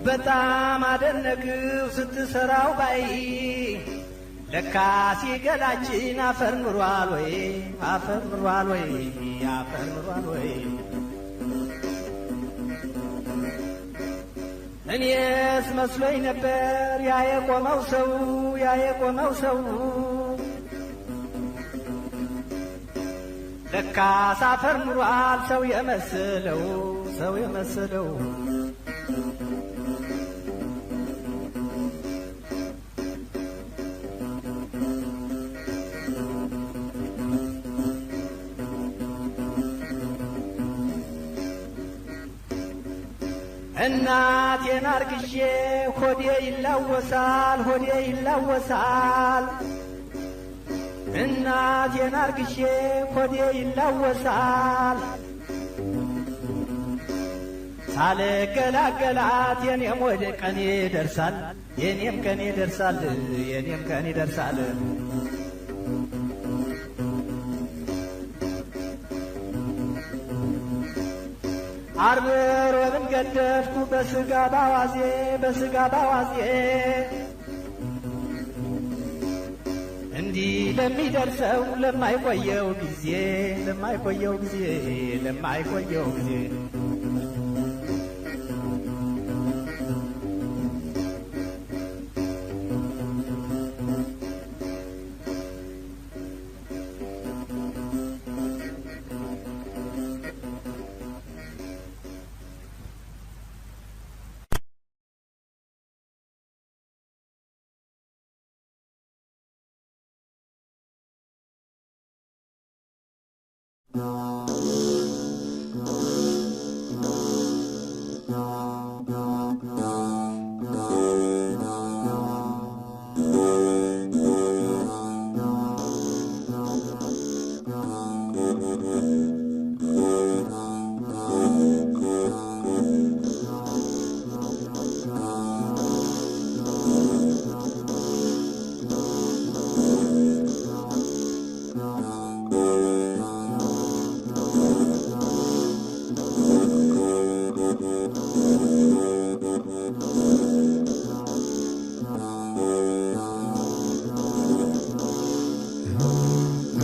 S6: በጣም አደነቅው ስትሰራው ባይ ለካስ ገላችን አፈር ኑሯል ወይ እኔስ መስሎኝ ነበር ያ የቆመው ሰው ለካስ አፈር ኑሯል ሰው የመሰለው እናቴን አርግዤ ሆዴ ይላወሳል እናቴን አርግዤ ሆዴ ይላወሳል ሳልገላገላት የኔም ወደ ቀኔ ደርሳል የኔም ቀኔ ደርሳል ዓርብ ሮብን ገደፍኩ በስጋ ባዋዜ እንግዲህ ለሚደርሰው ለማይቆየው ጊዜ ለማይቆየው ጊዜ ለማይቆየው ጊዜ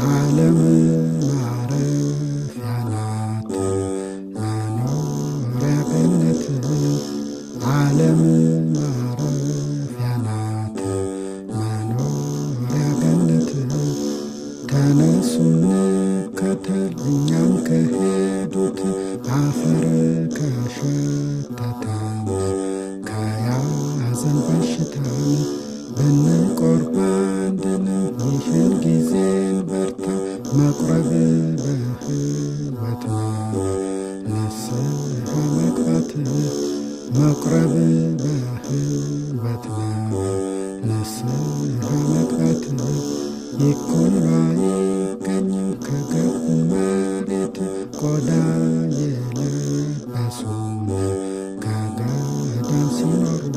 S1: ዓለም ማረፊያ ናት መኖሪያ ገነት ዓለም ማረፊያ ናት መኖሪያ ገነት ተነሱ እንከተል እኛም ከሄዱት አፈር ከሸተተን ከያዘን በሽታን ብንቆርብ አንድንም ይህን ጊዜን በርታ መቁረብ በሕይወት ነው ንስሐ መግባት መቁረብ በሕይወት ነው ንስሐ መግባት ይኩን ባይገኝም ከገቡ መሬት ቆዳ የለበሱም ከገዳም ሲኖሩ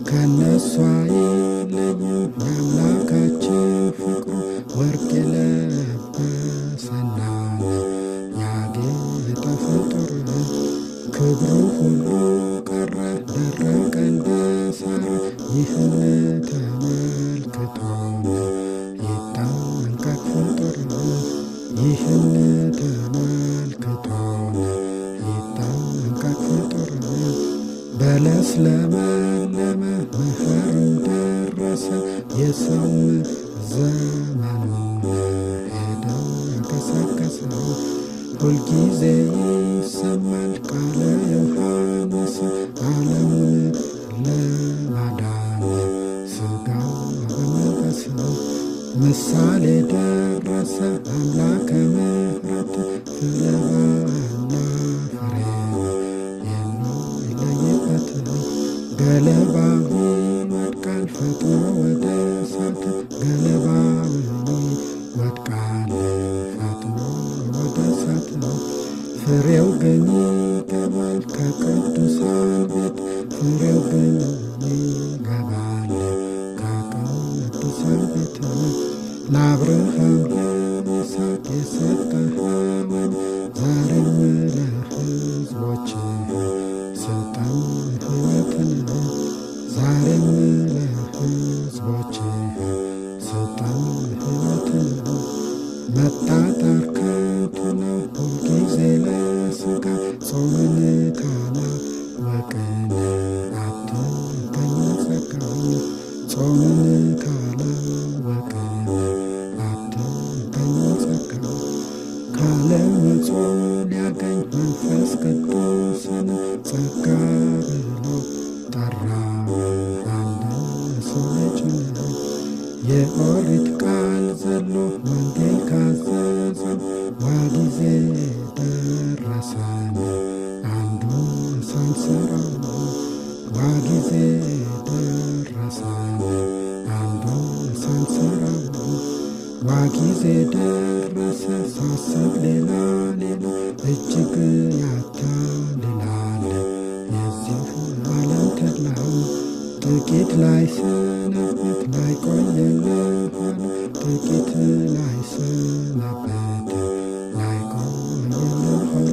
S1: ከነሷ አይለዩም የአምላካችን ፍቅሩ ወርቅ የለበሰና ያጌጠ ፍጡር ክብሩ ሁሉ ቀረ ደረቀ እንደ ሳር ይህን ተመልክቶን ይጠንቀቅ ፍጡር ይህን ተመልክቶን ይጠንቀቅ ፍጡር በለስ ለመለመ መኸርም ደረሰ የሰውም ዘመኑን ሄደ ገሰገሰ ሁልጊዜ ይሰማል ቃለ ዮሐንስ ዓለሙን ለማዳን ሥጋ በመልበስ ምሳሌ ደረሰ አምላከ ምሕረት ፍለባና ፍሬ የሚለይበት ገለባው ይወድቃል ፈጥኖ ወደ እሳት ገለባው ይወድቃል ፈጥኖ ወደ እሳት ፍሬው ግን ይገባል ከቅዱሳን ቤት ፍሬው ግን ይገባል ከቅዱሳን ቤት ለአብርሃም ለይስሐቅ የሰጠኸውን ዛሬም ለሕዝቦችህ ስጠን ሕይወትን ዛሬም ለሕዝቦችህ ስጠን ሕይወትን መጣጣር ከንቱ ነው ሁልጊዜ ለሥጋ ጾምን ካላወቅን አትገኝ ጸጋው ጾምን ካላወቅን አትገኝ ጸጋው ካለመጾም ሊያገኝ መንፈስ ቅዱስን ጸጋ ብሎ ጠራው አንድ ሰው ልጅን የኦሪት ቃል ዘሎ ወንጌል ካዘዘን ዋጊዜ ደረሰን አንዱን ሳንሰራው ዋጊዜ ደረሰን አንዱን ሳንሰራው ዋጊዜ ደረሰ ሳስብ ሌላ ሌላ እጅግ ያታልላል የዚህ ዓለም ተድላው ጥቂት ላይ ሰነበት ላይ ቆየልሃል ጥቂት ላይ ሰነበት ላይ ቆየልሃል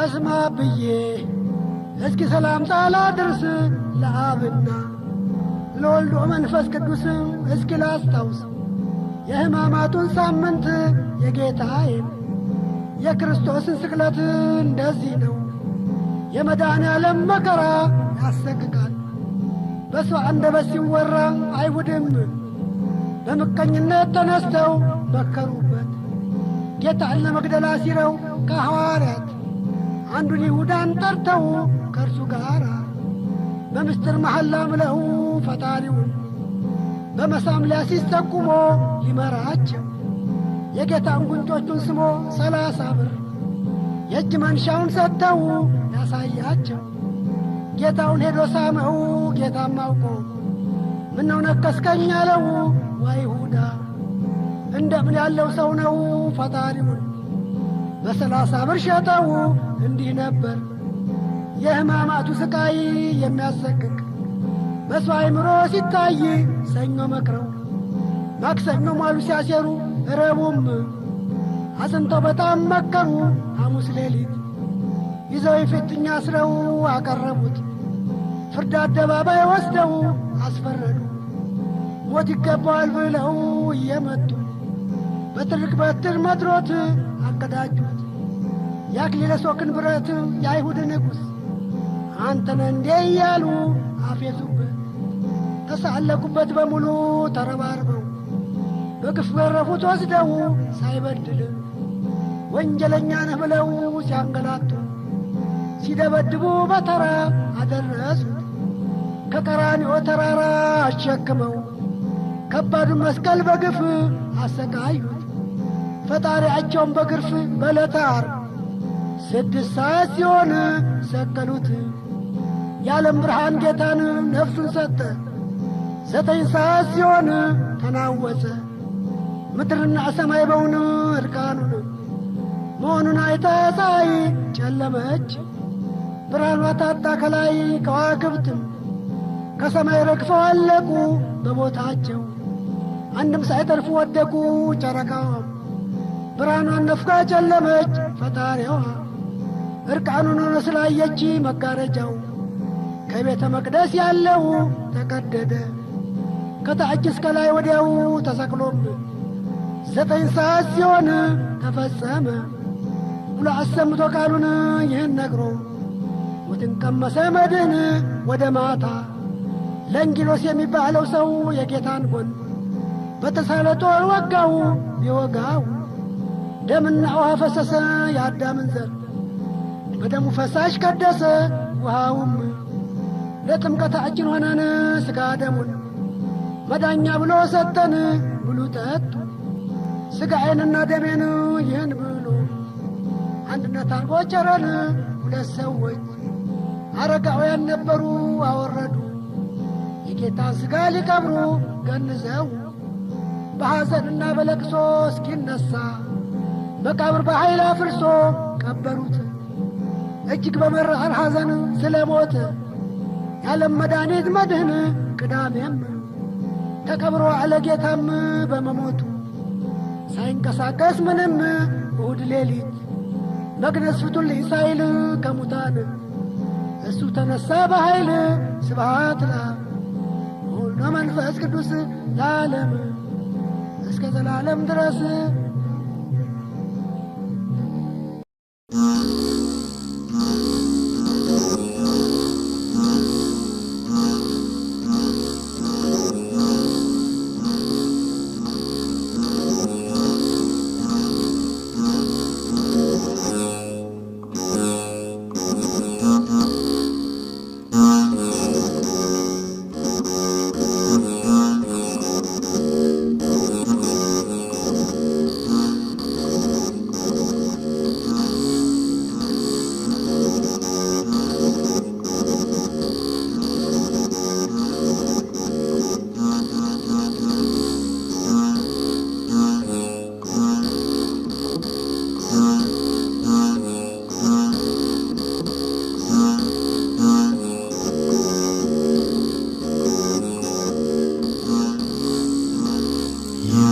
S4: በስመ አብ ብዬ እስኪ ሰላምታ ላድርስ ለአብና ለወልድ ወመንፈስ ቅዱስ እስኪ ላስታውስ የሕማማቱን ሳምንት የጌታዬን የክርስቶስን ስቅለት እንደዚህ ነው የመድኃኔዓለም መከራ ያሰቅቃል በሰው አንደበት ሲወራ አይሁድም በምቀኝነት ተነስተው መከሩበት ጌታን ለመግደል አሲረው ከሐዋርያት አንዱን ይሁዳን ጠርተው ከእርሱ ጋር በምስጢር መሐላ ምለው ፈጣሪውን በመሳም ሊያሲጠቁሞ ሊመራቸው የጌታን ጉንጮቹን ስሞ 30 ብር የእጅ መንሻውን ሰጥተው ያሳያቸው ጌታውን ሄዶ ሳመው ጌታም አውቆ ምነው ነከስከኝ አለው ወይሁዳ እንደምን ያለው ሰው ነው ፈጣሪውን በ30 ብር ሸጠው እንዲህ ነበር የሕማማቱ ስቃይ የሚያሰቅቅ በሰው አእምሮ ሲታይ ሰኞ መክረው ማክሰኞ ሟሉ ሲያሴሩ ረቡዕም አጽንተው በጣም መከሩ ሐሙስ ሌሊት ይዘው የፊትኛ አስረው አቀረቡት ፍርድ አደባባይ ወስደው አስፈረዱ ሞት ይገባዋል ብለው እየመቱ በትልቅ በትር መትሮት አቀዳጁት የአክሊለ ሦክን ብረት የአይሁድ ንጉሥ አንተነ እንዴ እያሉ አፌዙበት ተሳለቁበት በሙሉ ተረባርበው በግፍ ገረፉት ወስደው ሳይበድል ወንጀለኛ ነህ ብለው ሲያንገላቱ ሲደበድቡ በተራ አደረሱት ከቀራንዮ ተራራ አሸክመው ከባዱን መስቀል በግፍ አሰቃዩት ፈጣሪያቸውን በግርፍ በዕለተ ዓርብ 6 ሰዓት ሲሆን ሰቀሉት የዓለም ብርሃን ጌታን ነፍሱን ሰጠ 9 ሰዓት ሲሆን ተናወጸ ምድርና ሰማይ በውን እርቃኑን መሆኑን አይታ ፀሐይ ጨለመች ብርሃኗ ታጣ ከላይ ከዋክብትም ከሰማይ ረግፈው አለቁ በቦታቸው አንድም ሳይተርፉ ወደቁ ጨረቃዋም ብርሃኗን ነፍጋ ጨለመች ፈጣሪዋ እርቃኑን ሆኖ ስላየች መጋረጃው ከቤተ መቅደስ ያለው ተቀደደ ከታች እስከ ላይ ወዲያው ተሰቅሎም 9 ሰዓት ሲሆን ተፈጸመ ብሎ አሰምቶ ቃሉን ይህን ነግሮ ሞትን ቀመሰ መድን ወደ ማታ ለንጊሎስ የሚባለው ሰው የጌታን ጎን በተሳለ ጦር ወጋው ቢወጋው ደምና ውሃ ፈሰሰ የአዳምን ዘር በደሙ ፈሳሽ ቀደሰ ውሃውም ለጥምቀታችን ሆነን ሥጋ ደሙን መዳኛ ብሎ ሰጠን ብሉ ጠጡ ሥጋዬንና ደሜን ይህን ብሉ አንድነት አርጎ ቸረን 2 ሰዎች አረጋውያን ነበሩ አወረዱ የጌታን ሥጋ ሊቀብሩ ገንዘው በሐዘንና በለቅሶ እስኪነሣ መቃብር በኃይል አፍርሶ ቀበሩት እጅግ በመራር ሐዘን ስለ ሞት የዓለም መድኃኒት መድህን ቅዳሜም ተቀብሮ አለ ጌታም በመሞቱ ሳይንቀሳቀስ ምንም እሁድ ሌሊት መግነዝ ፍቱልኝ ሳይል ከሙታን እሱ ተነሣ በኃይል ስብሐት ለወልድ ወመንፈስ ቅዱስ ለዓለም እስከ ዘላለም ድረስ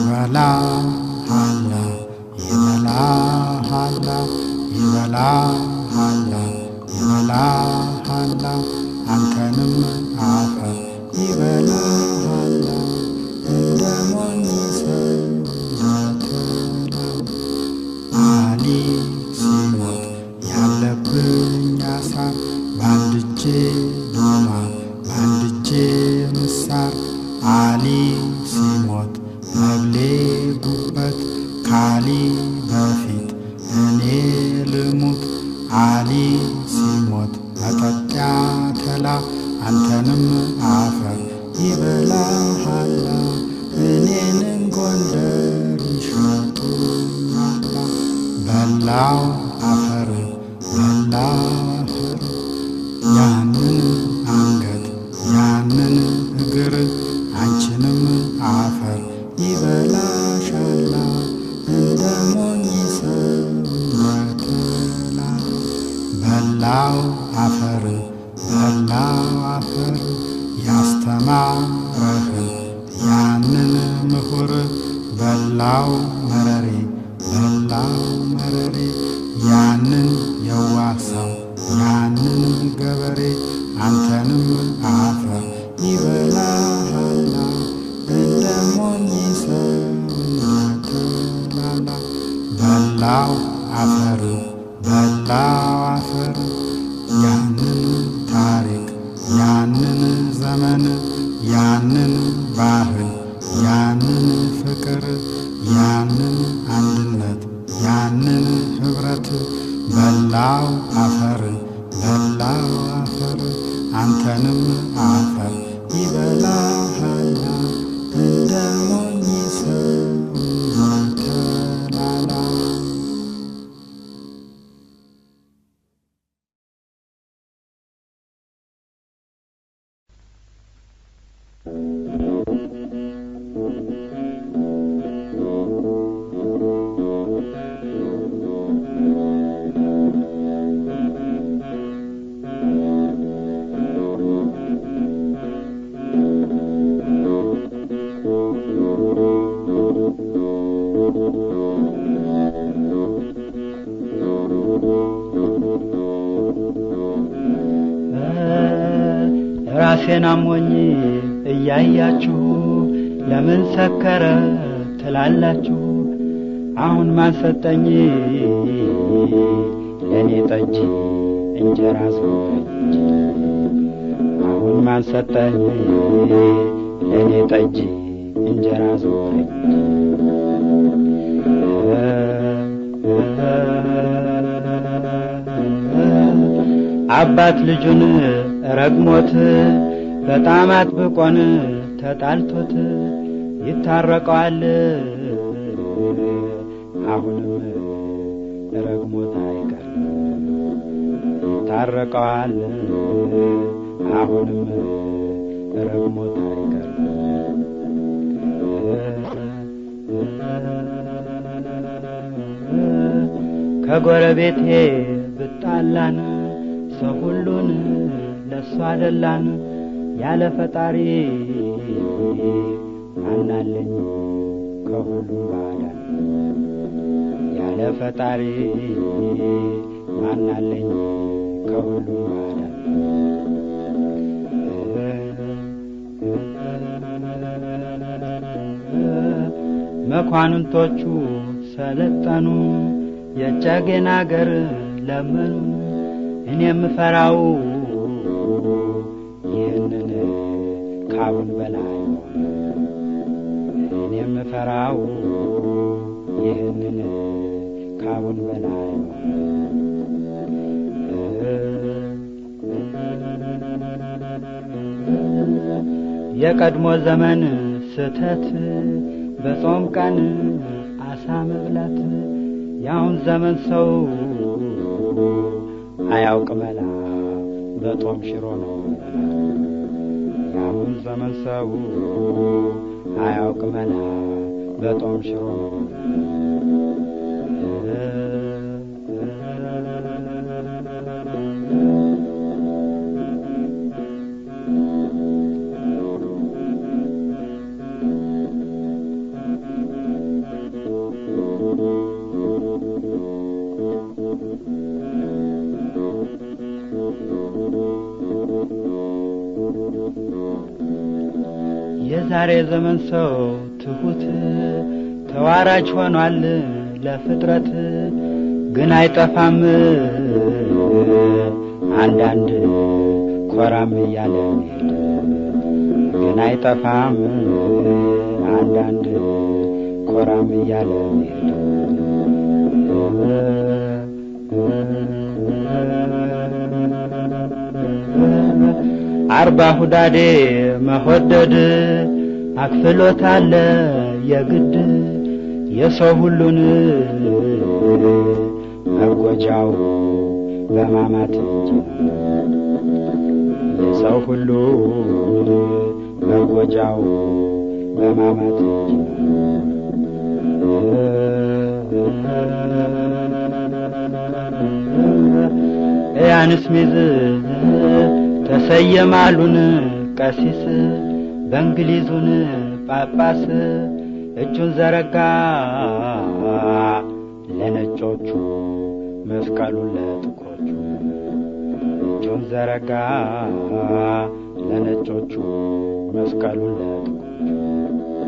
S1: ይበላሃላ ይበላሃላ ይበላሃላ ይበላሃላ አንተንም አፈር ይበላሃላ እንደ ሞኝ ሰው እንደተላው አሊ ሲሞት ያለብኝ አሳር በአንድ እጄ ዶማ በአንድ እጄ ምሳር አሊ ሲሞት መብሌ ጉበት ካሊ በፊት እኔ ልሙት አሊ ሲሞት መጠጥ ያተላ አንተንም አፈር ይበላሃላ እኔንም ጎንደር ይሸጡኛላ በላው አፈር በላው አፈር ያንን አንገት ያንን እግር አንቺንም አፈር ይበላሻላ እንደ ሞኝ ሰው እንደተላ በላው አፈር በላው አፈር ያስተማረህን ያንን ምሁር በላው መረሬ በላው መረሬ ያንን የዋሰው ያንን ገበሬ አንተንም አፈር ይበላሃላ እንደ ሞኝ ሰው እንደተላላ በላው አፈር በላው አፈር ያንን ታሪክ ያንን ዘመን ያንን ባህል ያንን ፍቅር ያንን አንድነት ያንን ኅብረት በላው አፈር በላው አፈር አንተንም አፈር ይበላሃላ እንደ ሞኝ ሰው እንደተላላ
S2: ራሴን አሞኝ እያያችሁ ለምን ሰከረ ትላላችሁ አሁን ማን ሰጠኝ ለኔ ጠጅ እንጀራ ሰጠኝ አሁን ማን ሰጠኝ ለኔ ጠጅ እንጀራ ሰጠኝ አባት ልጁን ረግሞት በጣም አጥብቆን ተጣልቶት ይታረቀዋል አሁንም ረግሞት አይቀርም ይታረቀዋል አሁንም ረግሞት አይቀርም ከጎረቤቴ ብጣላን ሰው ሁሉን ለሷ አደላን ያለ ፈጣሪ ማናለኝ ከሁሉ ባዳን ያለ ፈጣሪ ማናለኝ ከሁሉ ባዳን መኳንንቶቹ ሰለጠኑ የጨጌን አገር ለመኑ እኔ የምፈራው ይህንን ካቡን በላይ እኔ የምፈራው ይህንን ካቡን በላይ የቀድሞ ዘመን ስተት በጾም ቀን አሳ መብላት ያሁን ዘመን ሰው አያውቅ መላ በጦም ሽሮ ነው ያሁን ዘመን ሰው አያውቅ መላ በጦም ሽሮ ነው የዛሬ ዘመን ሰው ትሁት ተዋራጅ ሆኗል ለፍጥረት ግን አይጠፋም አንዳንድ ኮራም እያለ ግን አይጠፋም አንዳንድ ኮራም እያለ አርባ ሁዳዴ መሆደድ አክፍሎት አለ የግድ የሰው ሁሉን መጎጃው በማማት የሰው ሁሉ መጎጃው በማማት ያንስ ሚዝ ተሰየማሉን ቀሲስ በእንግሊዙን ጳጳስ እጁን ዘረጋ ለነጮቹ መስቀሉን ለጥቁሮቹ እጁን ዘረጋ ለነጮቹ መስቀሉን ለጥቁሮቹ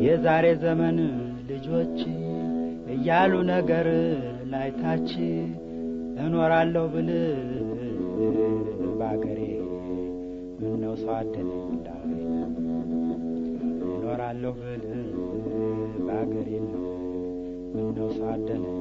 S2: የዛሬ ዘመን ልጆች እያሉ ነገር ላይታች እኖራለሁ ብል ባገሬ ምን ነው ሰው አደለኝ እንዳውሬ እኖራለሁ ብል ባገሬ ምን ነው ሰው አደለኝ